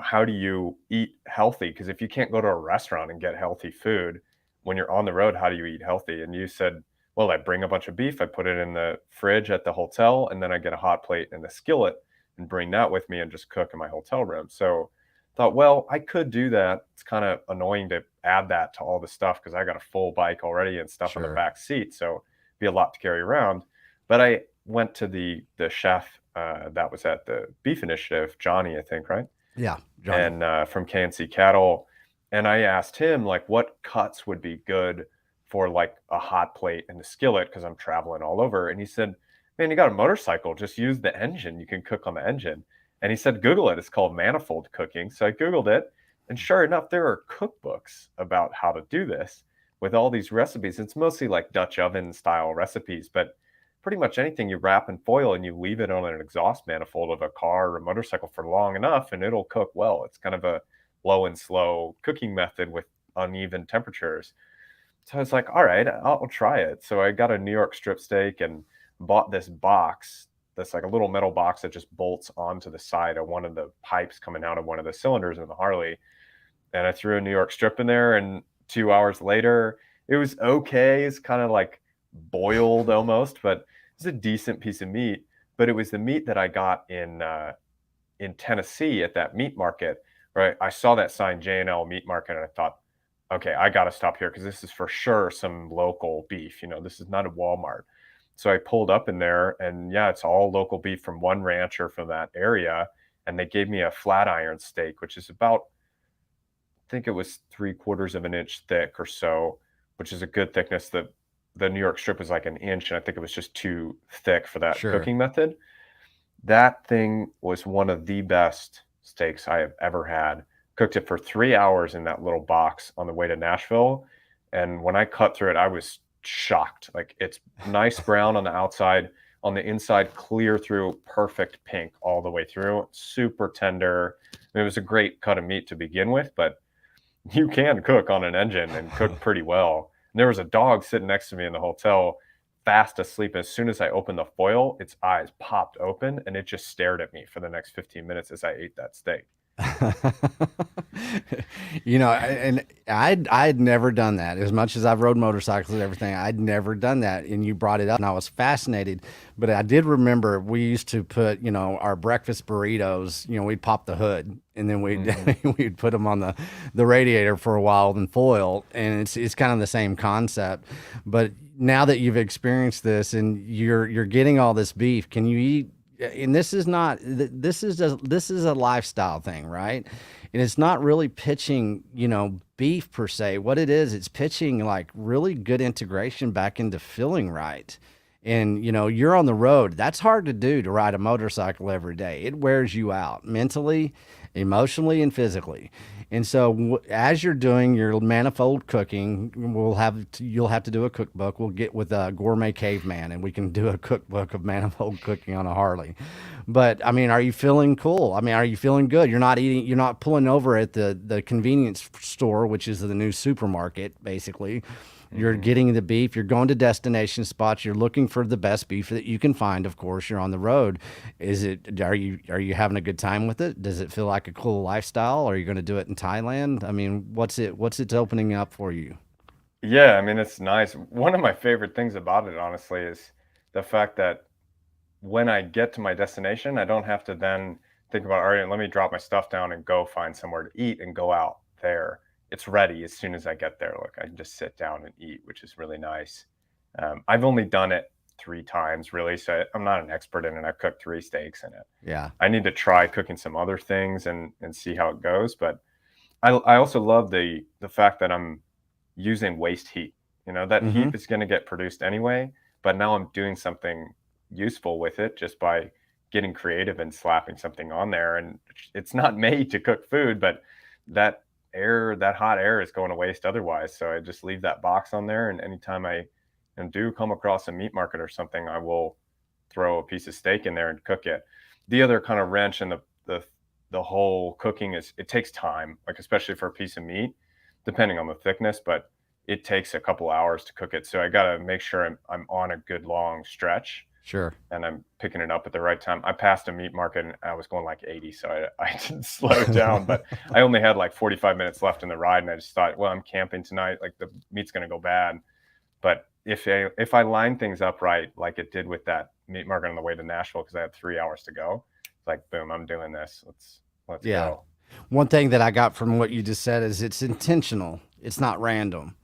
how do you eat healthy? Because if you can't go to a restaurant and get healthy food when you're on the road, how do you eat healthy? And you said, well, I bring a bunch of beef, I put it in the fridge at the hotel, and then I get a hot plate and a skillet and bring that with me and just cook in my hotel room. So I thought, well, I could do that. It's kind of annoying to add that to all the stuff because I got a full bike already and stuff in the Sure. back seat. So it'd be a lot to carry around. But I went to the chef that was at the beef initiative, Johnny, I think, right? Yeah, Johnny. And from KNC Cattle, and I asked him like what cuts would be good for like a hot plate and a skillet because I'm traveling all over. And he said, "Man, you got a motorcycle? Just use the engine. You can cook on the engine." And he said, "Google it. It's called manifold cooking." So I googled it, and sure enough, there are cookbooks about how to do this with all these recipes. It's mostly like Dutch oven style recipes, but pretty much anything you wrap in foil and you leave it on an exhaust manifold of a car or a motorcycle for long enough and it'll cook well. It's kind of a low and slow cooking method with uneven temperatures. So I was like, all right, I'll try it. So I got a New York strip steak and bought this box that's like a little metal box that just bolts onto the side of one of the pipes coming out of one of the cylinders in the Harley. And I threw a New York strip in there, and 2 hours later, it was okay. It's kind of like boiled almost, but it's a decent piece of meat. But it was the meat that I got in Tennessee at that meat market. Right, I saw that sign J&L Meat Market, and I thought, okay, I got to stop here because this is for sure some local beef. This is not a Walmart. So I pulled up in there, and yeah, it's all local beef from one rancher from that area. And they gave me a flat iron steak, which is about, I think it was 3/4 of an inch thick or so, which is a good thickness. The New York strip was like an inch, and I think it was just too thick for that Sure. cooking method. That thing was one of the best steaks I have ever had. Cooked it for 3 hours in that little box on the way to Nashville, and when I cut through it, I was shocked. Like, it's nice brown on the outside, on the inside, clear through, perfect pink all the way through, super tender. I mean, it was a great cut of meat to begin with, but you can cook on an engine and cook pretty well. And there was a dog sitting next to me in the hotel, fast asleep. As soon as I opened the foil, its eyes popped open and it just stared at me for the next 15 minutes as I ate that steak. And I'd never done that. As much as I've rode motorcycles and everything, I'd never done that. And you brought it up, and I was fascinated. But I did remember we used to put, our breakfast burritos. We'd pop the hood, and then we'd Mhm. we'd put them on the radiator for a while, then foil, and it's kind of the same concept. But now that you've experienced this and you're getting all this beef, can you eat? And this is not this is a lifestyle thing, right? And it's not really pitching beef per se. What it is, it's pitching like really good integration back into feeling right. And you're on the road. That's hard to do, to ride a motorcycle every day. It wears you out mentally, emotionally, and physically. And so as you're doing your manifold cooking, you'll have to do a cookbook. We'll get with a gourmet caveman, and we can do a cookbook of manifold cooking on a Harley. But I mean, are you feeling cool? I mean, are you feeling good? You're not pulling over at the convenience store, which is the new supermarket, basically. You're Mhm. getting the beef. You're going to destination spots. You're looking for the best beef that you can find. Of course, you're on the road. Are you having a good time with it? Does it feel like a cool lifestyle? Are you going to do it in Thailand? I mean, what's it opening up for you? Yeah, I mean, it's nice. One of my favorite things about it, honestly, is the fact that when I get to my destination, I don't have to then think about, all right, let me drop my stuff down and go find somewhere to eat and go out there. It's ready as soon as I get there. Look, I can just sit down and eat, which is really nice. I've only done it 3 times, really, so I'm not an expert in it. I've cooked 3 steaks in it. Yeah, I need to try cooking some other things and see how it goes. But I also love the fact that I'm using waste heat. That heat mm-hmm. is going to get produced anyway, but now I'm doing something useful with it just by getting creative and slapping something on there. And it's not made to cook food, but that hot air is going to waste otherwise. So I just leave that box on there. And anytime I do come across a meat market or something, I will throw a piece of steak in there and cook it. The other kind of wrench in the whole cooking is it takes time, like especially for a piece of meat, depending on the thickness, but it takes a couple hours to cook it. So I got to make sure I'm on a good long stretch Sure. and I'm picking it up at the right time. I passed a meat market and I was going like 80, so I didn't slow down, but I only had like 45 minutes left in the ride, and I just thought, well, I'm camping tonight, like the meat's going to go bad. But if I line things up right, like it did with that meat market on the way to Nashville, because I had 3 hours to go, it's like, boom, I'm doing this. Let's Yeah. go. One thing that I got from what you just said is it's intentional. It's not random.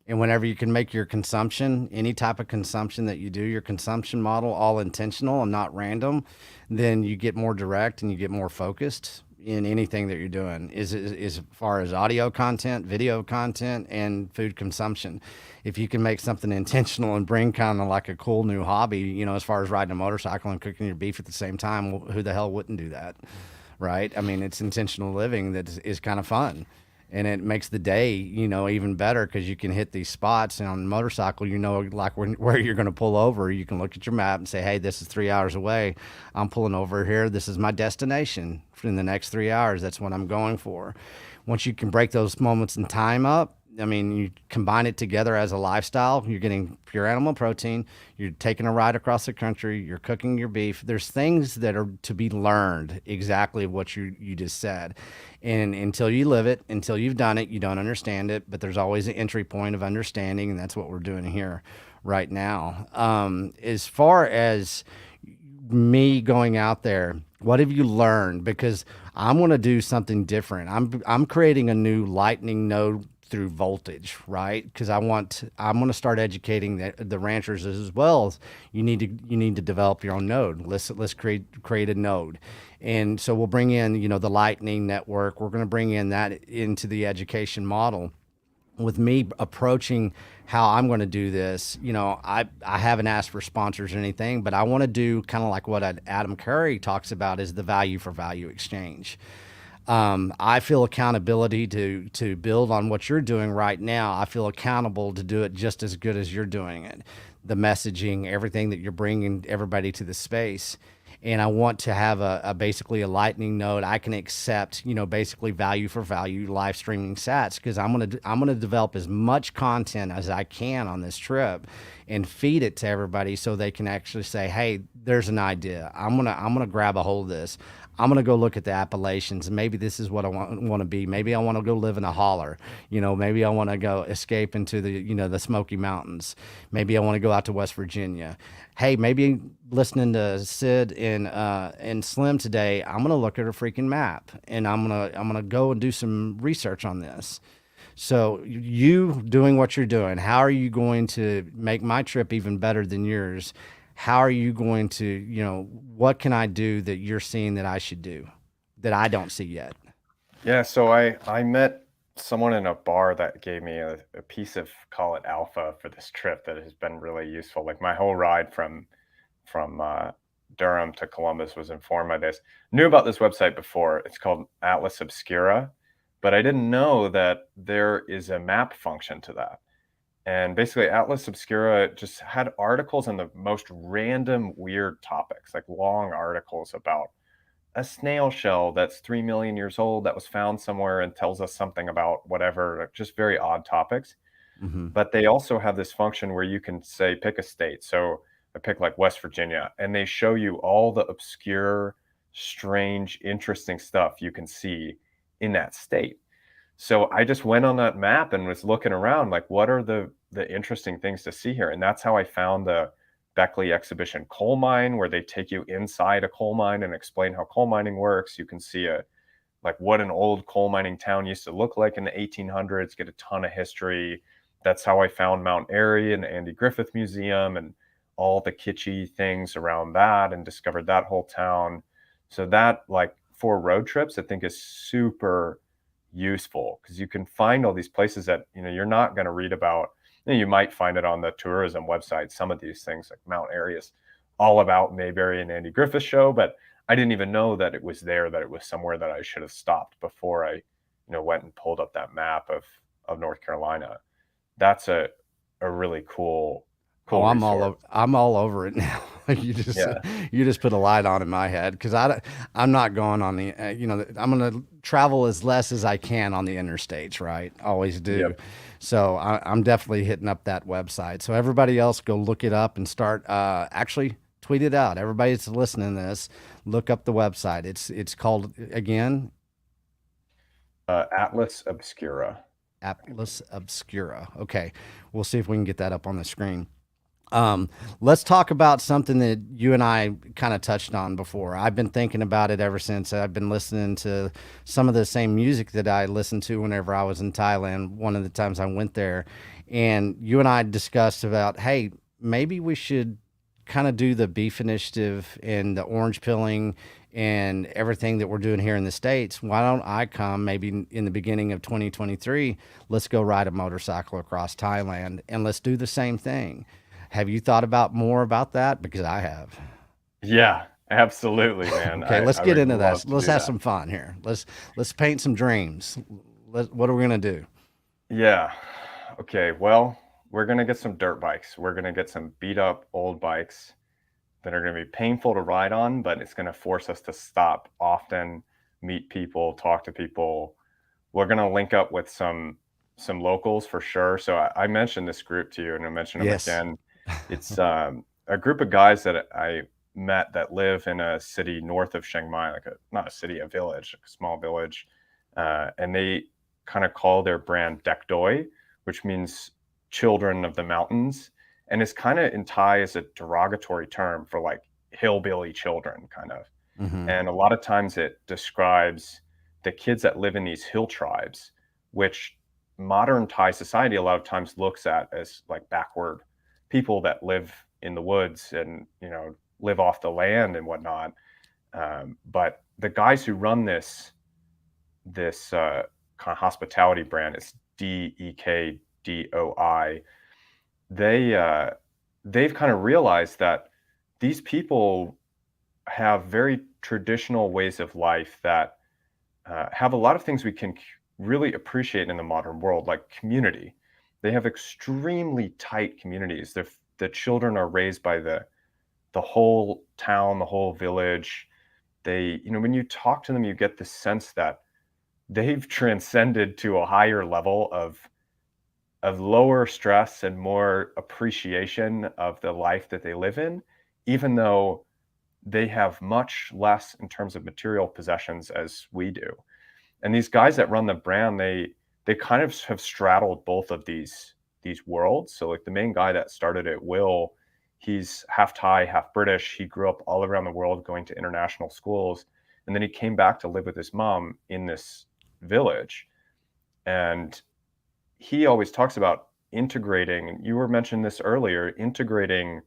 And whenever you can make your consumption, any type of consumption that you do, your consumption model, all intentional and not random, then you get more direct and you get more focused in anything that you're doing. Is as far as audio content, video content, and food consumption. If you can make something intentional and bring kind of like a cool new hobby, as far as riding a motorcycle and cooking your beef at the same time, well, who the hell wouldn't do that? Right? I mean, it's intentional living that is kind of fun. And it makes the day, even better because you can hit these spots. And on a motorcycle, like where you're going to pull over. You can look at your map and say, hey, this is 3 hours away. I'm pulling over here. This is my destination in the next 3 hours. That's what I'm going for. Once you can break those moments in time up, I mean, you combine it together as a lifestyle. You're getting pure animal protein. You're taking a ride across the country. You're cooking your beef. There's things that are to be learned, exactly what you just said. And until you live it, until you've done it, you don't understand it. But there's always an entry point of understanding, and that's what we're doing here right now. As far as me going out there, what have you learned? Because I'm going to do something different. I'm creating a new lightning node through voltage, right? Because I'm going to start educating the ranchers as well. You need to develop your own node. Let's create a node, and so we'll bring in the Lightning Network. We're going to bring in that into the education model with me approaching how I'm going to do this. I haven't asked for sponsors or anything, but I want to do kind of like what Adam Curry talks about is the value for value exchange. I feel accountability to build on what you're doing right now. I feel accountable to do it just as good as you're doing it. The messaging, everything that you're bringing everybody to the space. And I want to have a basically a lightning node. I can accept, basically value for value live streaming sats because I'm gonna develop as much content as I can on this trip and feed it to everybody so they can actually say, hey, there's an idea. I'm gonna grab a hold of this. I'm gonna go look at the Appalachians and maybe this is what I want to be. Maybe I want to go live in a holler. Maybe I want to go escape into the Smoky Mountains. Maybe I want to go out to West Virginia. Hey, maybe listening to Sid and Slim today, I'm gonna look at a freaking map and I'm gonna go and do some research on this. So you doing what you're doing, how are you going to make my trip even better than yours? How are you going to, what can I do that you're seeing that I should do that I don't see yet? Yeah, so I met someone in a bar that gave me a piece of, call it alpha, for this trip that has been really useful. Like my whole ride from Durham to Columbus was informed by this. Knew about this website before. It's called Atlas Obscura, but I didn't know that there is a map function to that. And basically, Atlas Obscura just had articles on the most random, weird topics, like long articles about a snail shell that's 3 million years old that was found somewhere and tells us something about whatever, like just very odd topics. Mm-hmm. But they also have this function where you can say, pick a state. So I pick like West Virginia, and they show you all the obscure, strange, interesting stuff you can see in that state. So I just went on that map and was looking around, like, what are the interesting things to see here? And that's how I found the Beckley Exhibition coal mine, where they take you inside a coal mine and explain how coal mining works. You can see like what an old coal mining town used to look like in the 1800s, get a ton of history. That's how I found Mount Airy and the Andy Griffith Museum and all the kitschy things around that, and discovered that whole town. So that, like, for road trips, I think is super useful because you can find all these places that you're not going to read about. You might find it on the tourism website, some of these things, like Mount Airy is all about Mayberry and Andy Griffith show, but I didn't even know that it was there, that it was somewhere that I should have stopped before I went and pulled up that map of North Carolina. That's a really cool Oh, resource. I'm all over it now. you just Yeah. you just put a light on in my head because I'm not going on the I'm going to travel as less as I can on the interstates, right? Always do. Yep. So I'm definitely hitting up that website. So everybody else go look it up and start actually tweet it out. Everybody that's listening to this, look up the website. It's called again Atlas Obscura. Atlas Obscura. Okay, we'll see if we can get that up on the screen. Let's talk about something that you and I kind of touched on before. I've been thinking about it ever since I've been listening to some of the same music that I listened to whenever I was in Thailand, one of the times I went there. And you and I discussed about, hey, maybe we should kind of do the beef initiative and the orange pilling and everything that we're doing here in the States. Why don't I come maybe in the beginning of 2023? Let's go ride a motorcycle across Thailand and let's do the same thing. Have you thought about more about that? Because I have. Yeah, absolutely, man. Okay, let's I get would into love that. to Let's do have that. some fun here. Let's paint some dreams. What are we gonna do? Yeah. Okay. Well, we're going to get some dirt bikes. We're going to get some beat up old bikes that are going to be painful to ride on, but it's going to force us to stop often, meet people, talk to people. We're going to link up with some locals for sure. So I mentioned this group to you, and I mention them Yes. again. It's a group of guys that I met that live in a city north of Chiang Mai, like not a city, a village, a small village, and they kind of call their brand Dek Doi, which means children of the mountains, and it's kind of in Thai as a derogatory term for like hillbilly children, kind of. Mm-hmm. And a lot of times it describes the kids that live in these hill tribes, which modern Thai society a lot of times looks at as like backward people that live in the woods and, you know, live off the land and whatnot. But the guys who run this kind of hospitality brand, is DEKDOI. They've kind of realized that these people have very traditional ways of life that have a lot of things we can really appreciate in the modern world, like community. They have extremely tight communities. The children are raised by the whole town, the whole village. They, you know, when you talk to them, you get the sense that they've transcended to a higher level of lower stress and more appreciation of the life that they live in, even though they have much less in terms of material possessions as we do. And these guys that run the brand, they kind of have straddled both of these worlds. So like the main guy that started it, Will, he's half Thai, half British. He grew up all around the world going to international schools. And then he came back to live with his mom in this village. And he always talks about integrating, and you were mentioning this earlier, integrating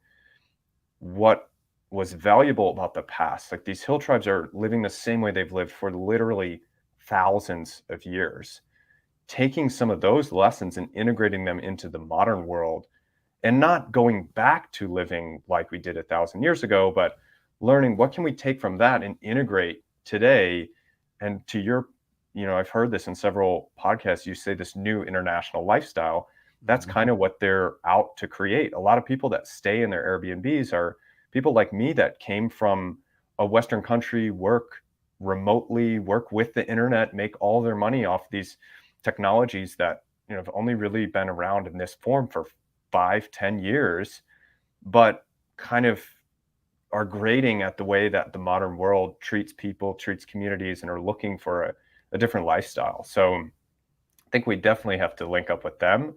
what was valuable about the past. Like these hill tribes are living the same way they've lived for literally thousands of years, taking some of those lessons and integrating them into the modern world, and not going back to living like we did 1,000 years ago, but learning what can we take from that and integrate today. And to your, you know, I've heard this in several podcasts, you say this new international lifestyle. That's kind of what they're out to create. A lot of people that stay in their Airbnbs are people like me that came from a Western country, work remotely, work with the internet, make all their money off these technologies that, you know, have only really been around in this form for 5-10 years, but kind of are grading at the way that the modern world treats people, treats communities, and are looking for a different lifestyle. So I think we definitely have to link up with them.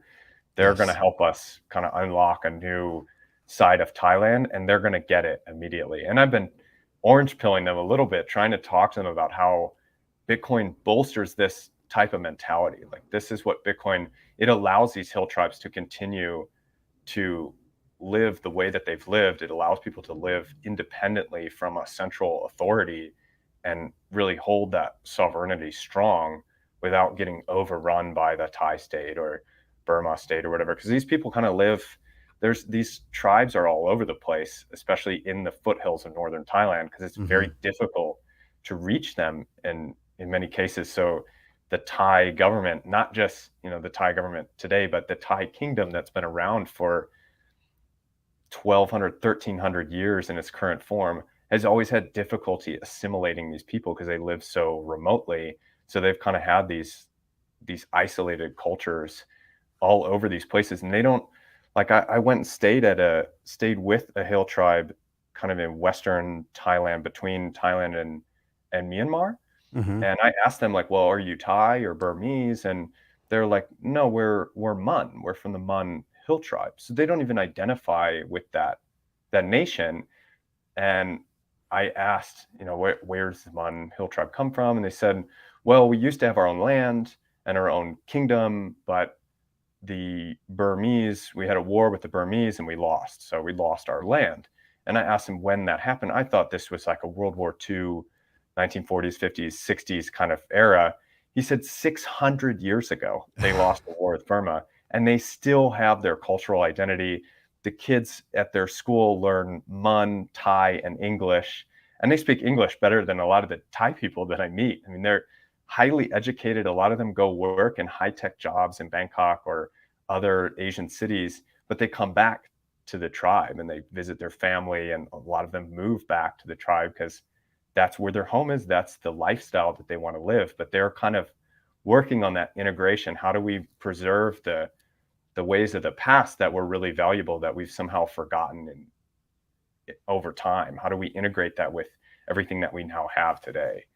They're going to help us kind of unlock a new side of Thailand, and they're going to get it immediately. And I've been orange pilling them a little bit, trying to talk to them about how Bitcoin bolsters this type of mentality. Like this is what Bitcoin, it allows these hill tribes to continue to live the way that they've lived. It allows people to live independently from a central authority and really hold that sovereignty strong without getting overrun by the Thai state or Burma state or whatever. Because these people kind of live, these tribes are all over the place, especially in the foothills of northern Thailand, because it's very difficult to reach them in many cases. So the Thai government, not just, you know, the Thai government today, but the Thai kingdom that's been around for 1,200, 1,300 years in its current form, has always had difficulty assimilating these people because they live so remotely. So they've kind of had these isolated cultures all over these places. And they don't, like I went and stayed with a hill tribe kind of in Western Thailand, between Thailand and Myanmar. And I asked them, like, well, are you Thai or Burmese? And they're like, no, we're Mun. We're from the Mun hill tribe. So they don't even identify with that nation. And I asked, you know, where's the Mun hill tribe come from? And they said, well, we used to have our own land and our own kingdom, but the Burmese, we had a war with the Burmese and we lost. So we lost our land. And I asked him when that happened. I thought this was like a World War II, 1940s, 50s, 60s kind of era. He said 600 years ago, they lost the war with Burma, and they still have their cultural identity. The kids at their school learn Mun, Thai, and English, and they speak English better than a lot of the Thai people that I meet. I mean, they're highly educated. A lot of them go work in high-tech jobs in Bangkok or other Asian cities, but they come back to the tribe and they visit their family, and a lot of them move back to the tribe because that's where their home is. That's the lifestyle that they want to live. But they're kind of working on that integration. How do we preserve the ways of the past that were really valuable that we've somehow forgotten over time? How do we integrate that with everything that we now have today?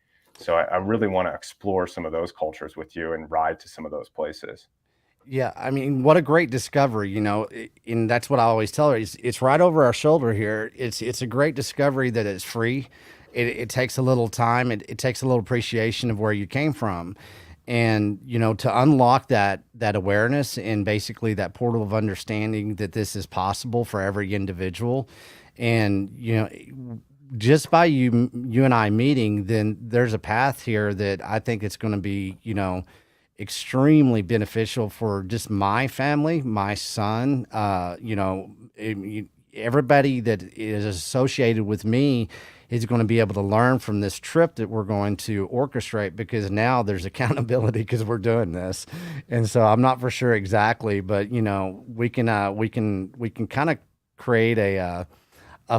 So I really want to explore some of those cultures with you and ride to some of those places. Yeah, I mean, what a great discovery, you know, and that's what I always tell her. It's right over our shoulder here. It's a great discovery that it's free. It takes a little time. It takes a little appreciation of where you came from. And to unlock that awareness and basically that portal of understanding that this is possible for every individual, and just by you and I meeting, then there's a path here that I think it's going to be extremely beneficial for just my family, my son, everybody that is associated with me is going to be able to learn from this trip that we're going to orchestrate, because now there's accountability because we're doing this. And so I'm not for sure exactly, but we can kind of create a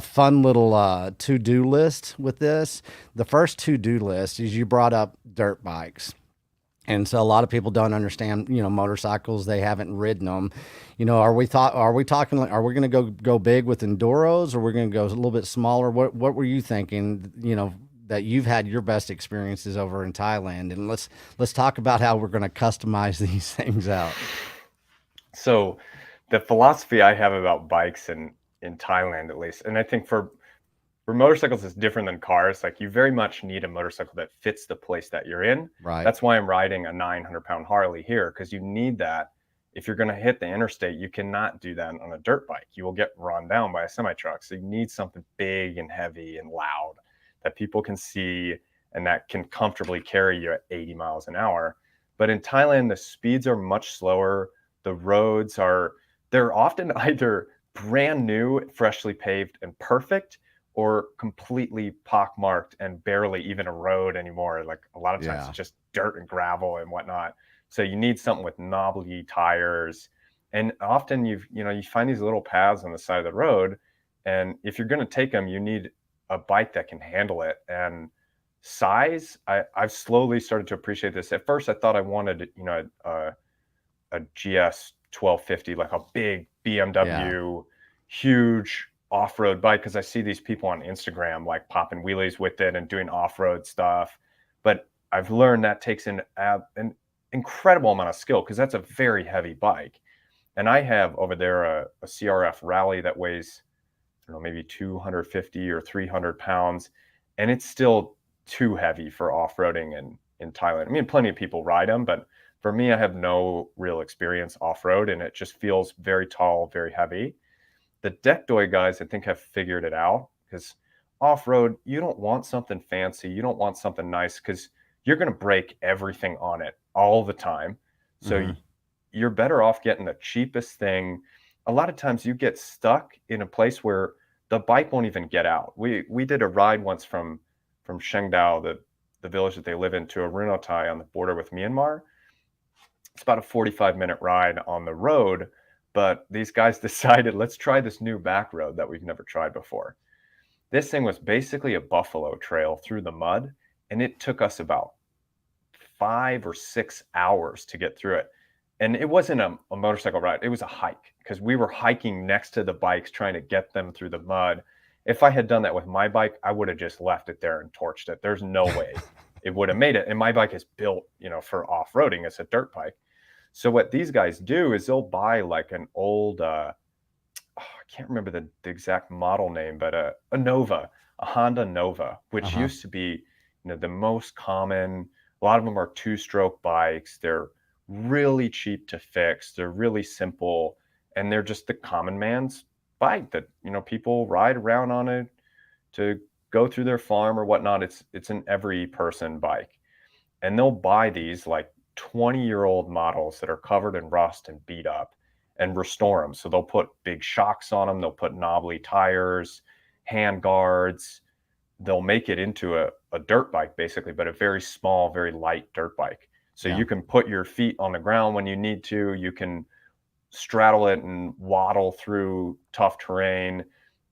fun little to-do list with this. The first to-do list is, you brought up dirt bikes. And so a lot of people don't understand, motorcycles. They haven't ridden them. Are we talking like, are we going to go big with enduros, or we're going to go a little bit smaller? What were you thinking, that you've had your best experiences over in Thailand? And let's talk about how we're going to customize these things out. So the philosophy I have about bikes in Thailand, at least, and I think for motorcycles is different than cars. Like, you very much need a motorcycle that fits the place that you're in. Right. That's why I'm riding a 900-pound Harley here, because you need that. If you're going to hit the interstate, you cannot do that on a dirt bike. You will get run down by a semi-truck. So you need something big and heavy and loud that people can see and that can comfortably carry you at 80 miles an hour. But in Thailand, the speeds are much slower. The roads they're often either brand new, freshly paved and perfect, or completely pockmarked and barely even a road anymore. Like, a lot of times it's just dirt and gravel and whatnot. So you need something with knobbly tires. And often you find these little paths on the side of the road. And if you're going to take them, you need a bike that can handle it. And size, I've slowly started to appreciate this. At first, I thought I wanted, a GS 1250, like a big BMW, huge off-road bike, because I see these people on Instagram like popping wheelies with it and doing off-road stuff. But I've learned that takes an incredible amount of skill, because that's a very heavy bike. And I have over there a CRF Rally that weighs, I don't know, maybe 250 or 300 pounds, and it's still too heavy for off-roading in Thailand. I mean, plenty of people ride them, but for me, I have no real experience off-road, and it just feels very tall, very heavy. The deck doy guys, I think, have figured it out, because off-road, you don't want something fancy. You don't want something nice, because you're going to break everything on it all the time. So you're better off getting the cheapest thing. A lot of times you get stuck in a place where the bike won't even get out. We did a ride once from Shengdao, the village that they live in, to Arunothai on the border with Myanmar. It's about a 45-minute ride on the road. But these guys decided, let's try this new back road that we've never tried before. This thing was basically a buffalo trail through the mud, and it took us about 5 or 6 hours to get through it. And it wasn't a motorcycle ride. It was a hike, because we were hiking next to the bikes trying to get them through the mud. If I had done that with my bike, I would have just left it there and torched it. There's no way it would have made it. And my bike is built, for off-roading. It's a dirt bike. So what these guys do is they'll buy like an old, I can't remember the exact model name, but a Nova, a Honda Nova, which used to be, the most common. A lot of them are two-stroke bikes. They're really cheap to fix. They're really simple, and they're just the common man's bike that, people ride around on it to go through their farm or whatnot. It's an every person bike, and they'll buy these like 20-year-old models that are covered in rust and beat up and restore them. So they'll put big shocks on them. They'll put knobbly tires, hand guards. They'll make it into a dirt bike, basically, but a very small, very light dirt bike. So you can put your feet on the ground when you need to. You can straddle it and waddle through tough terrain,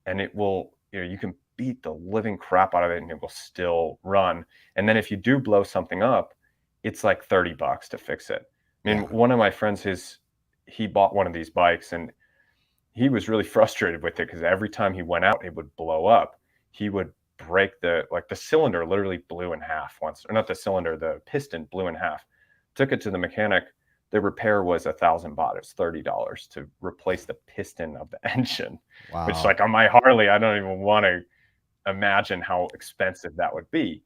and it will, you can beat the living crap out of it and it will still run. And then if you do blow something up, it's like $30 to fix it. I mean, one of my friends, he bought one of these bikes, and he was really frustrated with it, because every time he went out, it would blow up. He would break the cylinder literally blew in half once, or not the cylinder, the piston blew in half. Took it to the mechanic. The repair was 1,000 baht. It's $30 to replace the piston of the engine. Wow. Which, like, on my Harley, I don't even want to imagine how expensive that would be.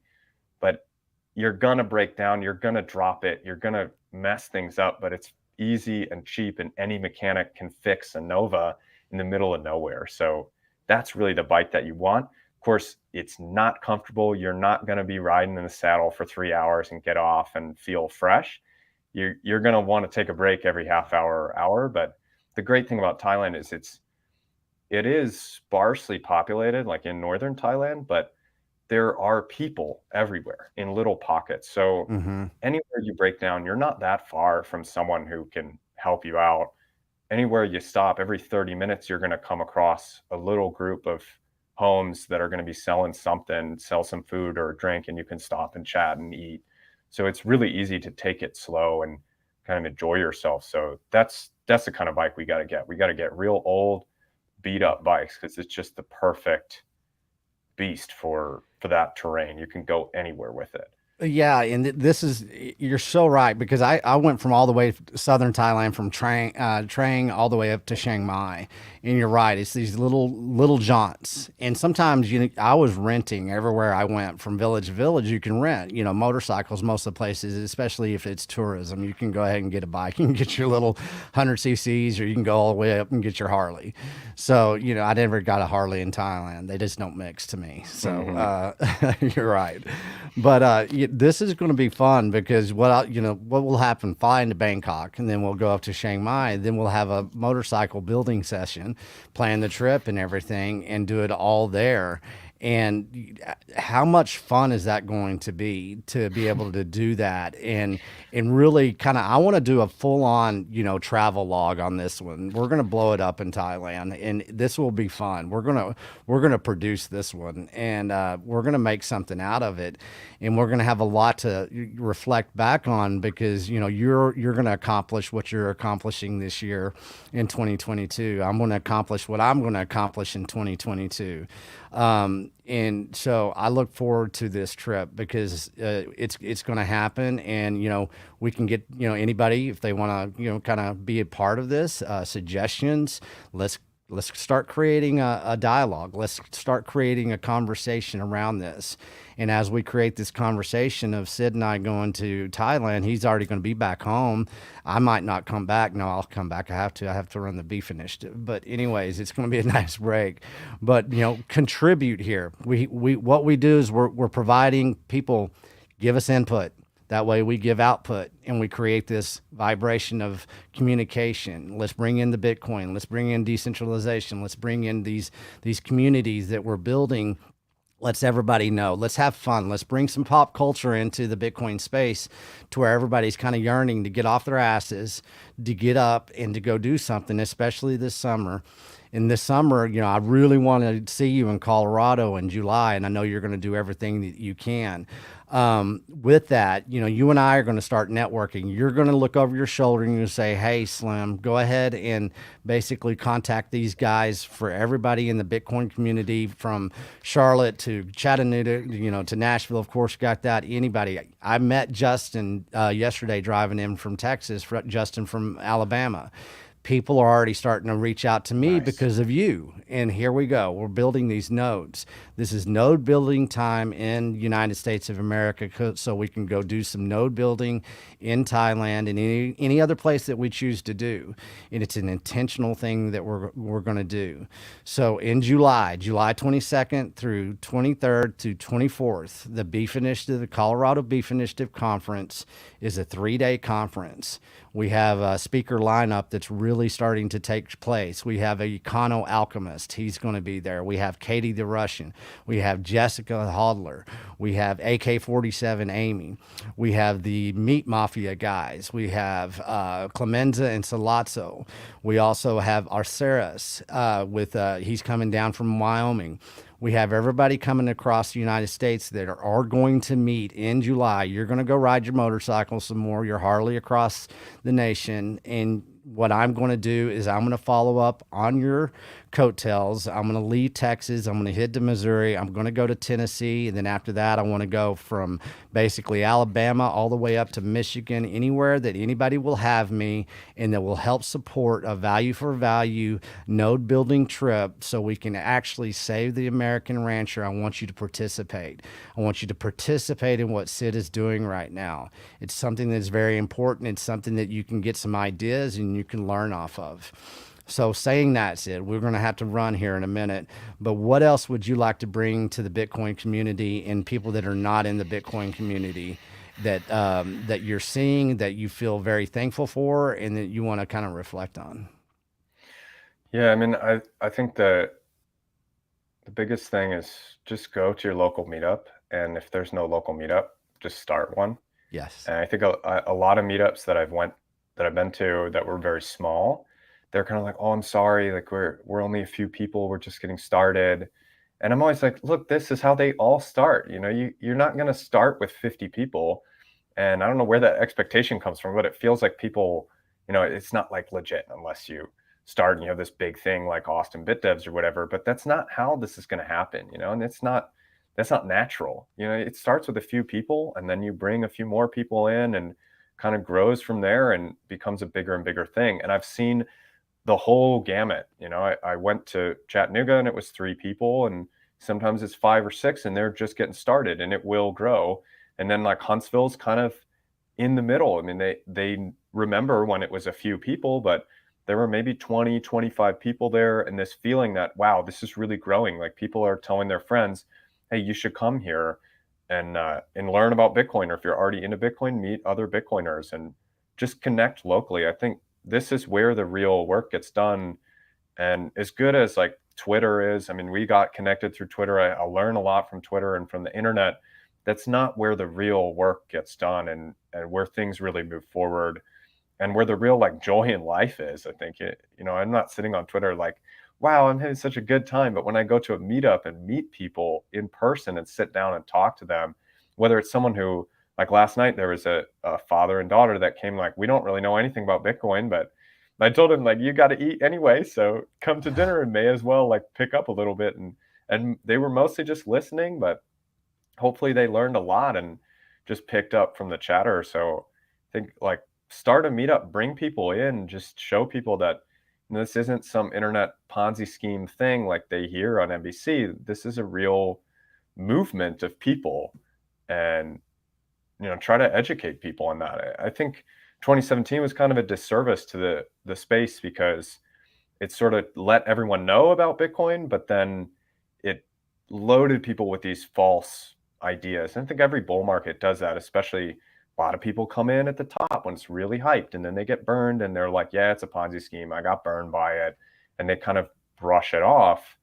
But you're going to break down, you're going to drop it, you're going to mess things up, but it's easy and cheap, and any mechanic can fix a Nova in the middle of nowhere. So that's really the bike that you want. Of course, it's not comfortable. You're not going to be riding in the saddle for 3 hours and get off and feel fresh. You're going to want to take a break every half hour or hour. But the great thing about Thailand is it is sparsely populated, like in northern Thailand, but there are people everywhere in little pockets. So Mm-hmm. anywhere you break down, you're not that far from someone who can help you out. Anywhere you stop, every 30 minutes, you're going to come across a little group of homes that are going to be selling something, sell some food or a drink, and you can stop and chat and eat. So it's really easy to take it slow and kind of enjoy yourself. So that's the kind of bike we got to get. We got to get real old, beat up bikes, because it's just the perfect beast for that terrain. You can go anywhere with it. Yeah, and you're so right, because I went from all the way to southern Thailand, from Trang all the way up to Chiang Mai, and you're right, it's these little jaunts, and sometimes I was renting everywhere I went, from village to village. You can rent, motorcycles most of the places, especially if it's tourism. You can go ahead and get a bike, you can get your little 100 cc's, or you can go all the way up and get your Harley. So I never got a Harley in Thailand; they just don't mix to me. So you're right, but this is going to be fun, because what will happen? Fly into Bangkok, and then we'll go up to Chiang Mai. Then we'll have a motorcycle building session, plan the trip and everything, and do it all there. And how much fun is that going to be able to do that? And really kind of, I want to do a full on, travel log on this one. We're going to blow it up in Thailand, and this will be fun. We're going to produce this one, and we're going to make something out of it. And we're going to have a lot to reflect back on, because, you're going to accomplish what you're accomplishing this year in 2022. I'm going to accomplish what I'm going to accomplish in 2022. And so I look forward to this trip, because it's going to happen. And we can get anybody, if they want to kind of be a part of this, suggestions. Let's start creating a dialogue. Let's start creating a conversation around this. And as we create this conversation of Sid and I going to Thailand, he's already going to be back home. I might not come back. No, I'll come back. I have to run the Beef Initiative. But anyways, it's going to be a nice break. But contribute here. We what we do is we're providing people, give us input. That way we give output, and we create this vibration of communication. Let's bring in the Bitcoin. Let's bring in decentralization. Let's bring in these communities that we're building. Let's everybody know. Let's have fun. Let's bring some pop culture into the Bitcoin space, to where everybody's kind of yearning to get off their asses, to get up and to go do something, especially this summer. In this summer, I really want to see you in Colorado in July, and I know you're going to do everything that you can. With that, you and I are going to start networking. You're going to look over your shoulder and you say, "Hey, Slim, go ahead and basically contact these guys." For everybody in the Bitcoin community, from Charlotte to Chattanooga, to Nashville, of course, got that. Anybody. I met Justin yesterday driving in from Texas, Justin from Alabama. People are already starting to reach out to me because of you. And here we go. We're building these nodes. This is node building time in the United States of America, so we can go do some node building in Thailand and any other place that we choose to do. And it's an intentional thing that we're going to do. So in July 22nd through 23rd to 24th, the Beef Initiative, the Colorado Beef Initiative Conference, is a 3-day conference. We have a speaker lineup that's really starting to take place. We have a Econo Alchemist. He's going to be there. We have Katie the Russian. We have Jessica Hodler. We have AK-47 Amy. We have the Meat Mafia guys. We have Clemenza and Salazzo. We also have Arceras he's coming down from Wyoming. We have everybody coming across the United States that are going to meet in July. You're going to go ride your motorcycle some more, your Harley, across the nation. And what I'm going to do is I'm going to follow up on your coattails. I'm going to leave Texas. I'm going to head to Missouri. I'm going to go to Tennessee. And then after that, I want to go from basically Alabama all the way up to Michigan, anywhere that anybody will have me and that will help support a value for value node building trip so we can actually save the American rancher. I want you to participate. I want you to participate in what Siddh is doing right now. It's something that's very important. It's something that you can get some ideas and you can learn off of. So saying that, Siddh, we're going to have to run here in a minute, but what else would you like to bring to the Bitcoin community and people that are not in the Bitcoin community that that you're seeing, that you feel very thankful for, and that you want to kind of reflect on? Yeah, I mean, I think the biggest thing is just go to your local meetup, and if there's no local meetup, just start one. Yes. And I think a lot of meetups that I've been to that were very small, they're kind of like, "Oh, I'm sorry, like we're only a few people, we're just getting started." And I'm always like, "Look, this is how they all start. You know, you're not going to start with 50 people." And I don't know where that expectation comes from, but it feels like people, it's not like legit unless you start and you have this big thing like Austin Bit Devs or whatever. But that's not how this is going to happen, and that's not natural. It starts with a few people and then you bring a few more people in and kind of grows from there and becomes a bigger and bigger thing. And I've seen the whole gamut. I went to Chattanooga and it was 3 people, and sometimes it's 5 or 6 and they're just getting started and it will grow. And then like Huntsville's kind of in the middle. I mean, they remember when it was a few people, but there were maybe 20, 25 people there, and this feeling that, wow, this is really growing. Like people are telling their friends, hey, you should come here and learn about Bitcoin. Or if you're already into Bitcoin, meet other Bitcoiners and just connect locally. I think this is where the real work gets done. And as good as like Twitter is, I mean, we got connected through Twitter. I learn a lot from Twitter and from the internet. That's not where the real work gets done and where things really move forward and where the real like joy in life is. I think I'm not sitting on Twitter like, wow, I'm having such a good time. But when I go to a meetup and meet people in person and sit down and talk to them, whether it's someone who, like last night, there was a father and daughter that came, like, we don't really know anything about Bitcoin, but I told him, like, you got to eat anyway, so come to dinner and may as well like pick up a little bit. And they were mostly just listening, but hopefully they learned a lot and just picked up from the chatter. So I think like start a meetup, bring people in, just show people that this isn't some internet Ponzi scheme thing like they hear on NBC. This is a real movement of people, and try to educate people on that. I think 2017 was kind of a disservice to the space because it sort of let everyone know about Bitcoin, but then it loaded people with these false ideas. And I think every bull market does that, especially a lot of people come in at the top when it's really hyped and then they get burned and they're like, yeah, it's a Ponzi scheme. I got burned by it. And they kind of brush it off.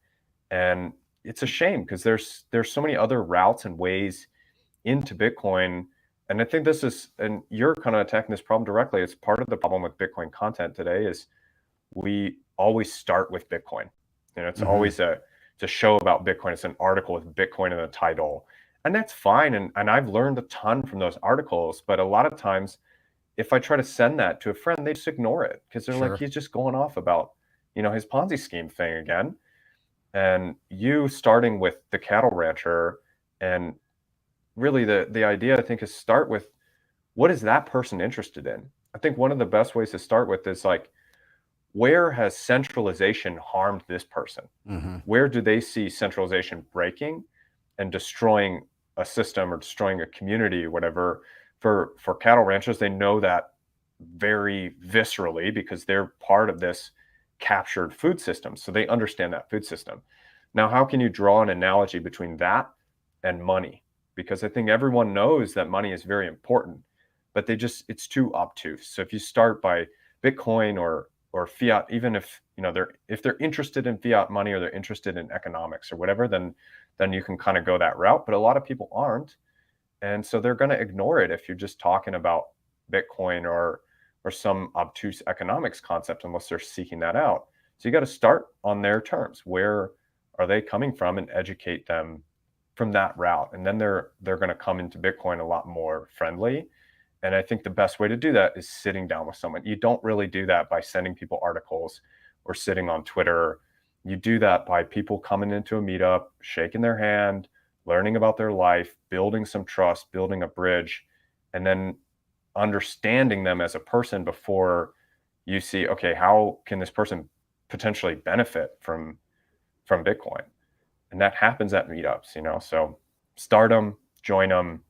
And it's a shame because there's so many other routes and ways into Bitcoin. And I think this is, and you're kind of attacking this problem directly. It's part of the problem with Bitcoin content today is we always start with Bitcoin. It's always it's a show about Bitcoin. It's an article with Bitcoin in the title. And that's fine. And I've learned a ton from those articles. But a lot of times, if I try to send that to a friend, they just ignore it because they're like, he's just going off about, his Ponzi scheme thing again. And you starting with the cattle rancher, and really the idea, I think, is start with what is that person interested in? I think one of the best ways to start with is like, where has centralization harmed this person? Where do they see centralization breaking and destroying a system or destroying a community, whatever? For cattle ranchers, they know that very viscerally because they're part of this captured food system. So they understand that food system. Now, how can you draw an analogy between that and money? Because I think everyone knows that money is very important, but it's too obtuse. So if you start by Bitcoin or fiat, even if they're interested in fiat money or they're interested in economics or whatever, then you can kind of go that route. But a lot of people aren't, and so they're going to ignore it if you're just talking about Bitcoin or some obtuse economics concept unless they're seeking that out. So you got to start on their terms. Where are they coming from, and educate them from that route, and then they're going to come into Bitcoin a lot more friendly. And I think the best way to do that is sitting down with someone. You don't really do that by sending people articles or sitting on Twitter You do that by people coming into a meetup, shaking their hand, learning about their life, building some trust, building a bridge, and then understanding them as a person before you see, okay, how can this person potentially benefit from Bitcoin? And that happens at meetups, so start them, join them,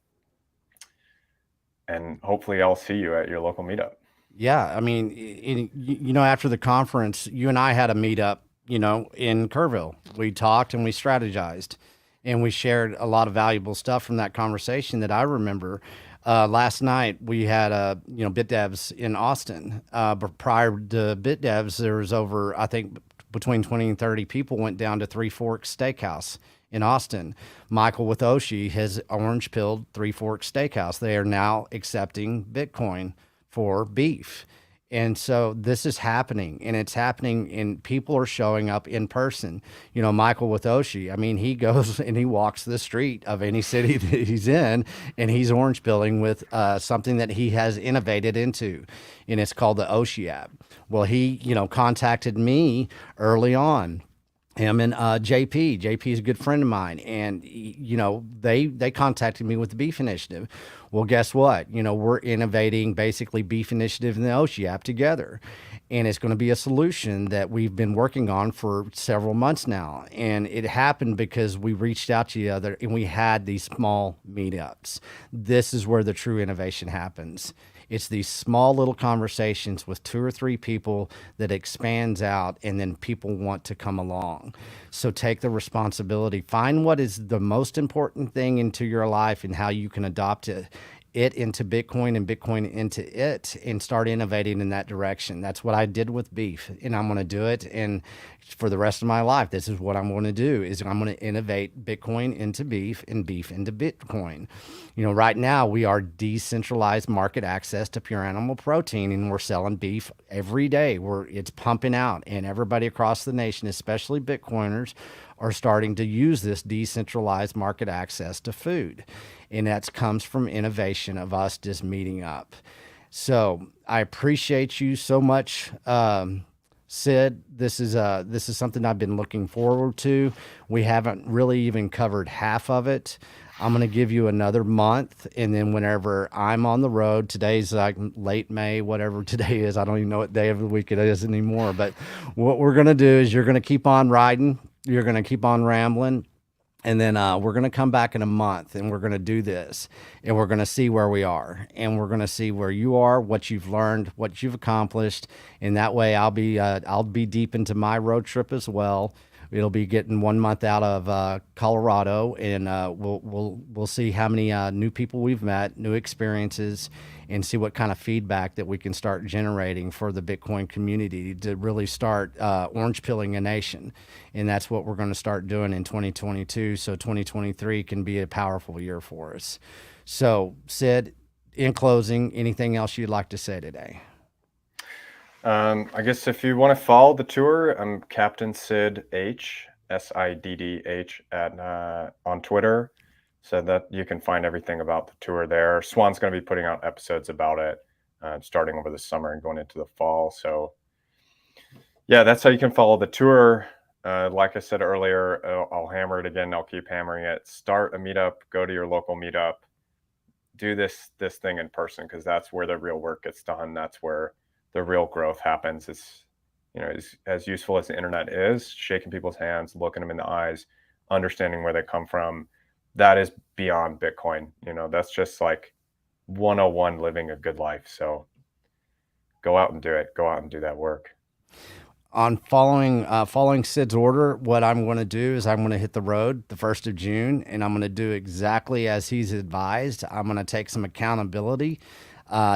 and hopefully I'll see you at your local meetup. Yeah, I mean, after the conference, you and I had a meetup, in Kerrville. We talked and we strategized, and we shared a lot of valuable stuff from that conversation that I remember. Last night we had BitDevs in Austin. But prior to BitDevs, there was over, I think, between 20 and 30 people went down to Three Forks Steakhouse in Austin. Michael with Oshi has orange pilled Three Forks Steakhouse. They are now accepting Bitcoin for beef. And so this is happening, and it's happening, and people are showing up in person. Michael with Oshi, I mean, he goes and he walks the street of any city that he's in, and he's orange pilling with something that he has innovated into, and it's called the Oshi app. Well, he, contacted me early on, him and JP. JP is a good friend of mine, and they contacted me with the Beef Initiative. Well, guess what? We're innovating basically Beef Initiative and the Oshi app together, and it's going to be a solution that we've been working on for several months now. And it happened because we reached out to each other and we had these small meetups. This is where the true innovation happens. It's these small little conversations with 2 or 3 people that expands out, and then people want to come along. So take the responsibility. Find what is the most important thing into your life and how you can adopt it into Bitcoin and Bitcoin into it, and start innovating in that direction. That's what I did with beef, and I'm going to do it. And for the rest of my life, this is what I'm going to do, is I'm going to innovate Bitcoin into beef and beef into Bitcoin. Right now we are decentralized market access to pure animal protein, and we're selling beef every day. It's pumping out, and everybody across the nation, especially Bitcoiners, are starting to use this decentralized market access to food. And that comes from innovation of us just meeting up. So I appreciate you so much, Sid. This is something I've been looking forward to. We haven't really even covered half of it. I'm going to give you another month, and then whenever I'm on the road, today's like late May, whatever today is. I don't even know what day of the week it is anymore. But what we're going to do is you're going to keep on riding. You're going to keep on rambling. And then we're going to come back in a month, and we're going to do this, and we're going to see where we are, and we're going to see where you are, what you've learned, what you've accomplished. And that way I'll be deep into my road trip as well. It'll be getting 1 month out of Colorado, and we'll see how many new people we've met, new experiences, and see what kind of feedback that we can start generating for the Bitcoin community to really start orange pilling a nation. And that's what we're going to start doing in 2022. So 2023 can be a powerful year for us. So, Sid, in closing, anything else you'd like to say today? I guess if you want to follow the tour, I'm CaptainSiddh SIDDH on Twitter, so that you can find everything about the tour there. Swan's going to be putting out episodes about it, starting over the summer and going into the fall. So yeah, that's how you can follow the tour. Like I said earlier, I'll hammer it again. I'll keep hammering it. Start a meetup, go to your local meetup, do this thing in person, because that's where the real work gets done. That's where the real growth happens. It's, as useful as the internet is, shaking people's hands, looking them in the eyes, understanding where they come from, that is beyond Bitcoin. That's just like 101 living a good life. So go out and do it. Go out and do that work. On following Sid's order, what I'm going to do is I'm going to hit the road the 1st of June, and I'm going to do exactly as he's advised. I'm going to take some accountability.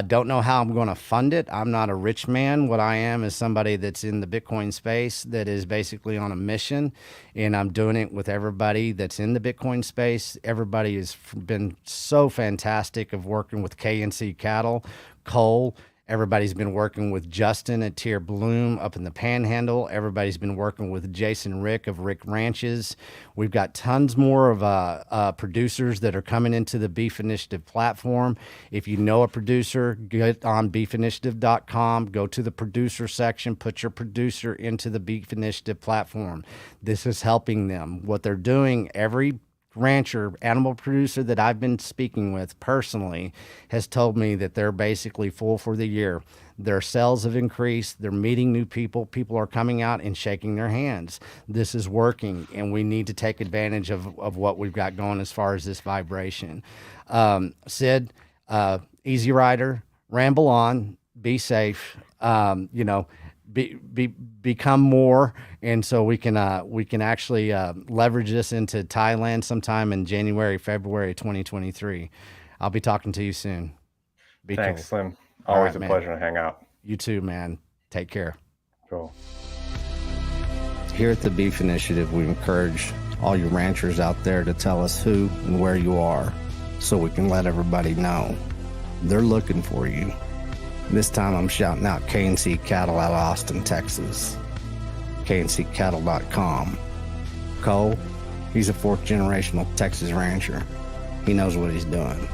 Don't know how I'm going to fund it. I'm not a rich man. What I am is somebody that's in the Bitcoin space that is basically on a mission, and I'm doing it with everybody that's in the Bitcoin space. Everybody has been so fantastic of working with KNC Cattle, Cole, Everybody's been working with Justin at Tier Bloom up in the Panhandle. Everybody's been working with Jason Rick of Rick Ranches. We've got tons more of producers that are coming into the Beef Initiative platform. If you know a producer, get on beefinitiative.com, go to the producer section, put your producer into the Beef Initiative platform. This is helping them. What they're doing, every rancher, animal producer that I've been speaking with personally has told me that they're basically full for the year. Their sales have increased. They're meeting new people. People are coming out and shaking their hands. This is working, and we need to take advantage of what we've got going as far as this vibration. Sid, easy rider, ramble on, be safe, become more, and so we can actually leverage this into Thailand sometime in January, February 2023. I'll be talking to you soon. Thanks, cool. Slim. Always right, a man. pleasure to hang out. You too, man. Take care. Cool. Here at the Beef Initiative, we encourage all you ranchers out there to tell us who and where you are so we can let everybody know. They're looking for you. This time I'm shouting out K&C Cattle out of Austin, Texas. KNCCattle.com. Cole, he's a fourth generational Texas rancher. He knows what he's doing.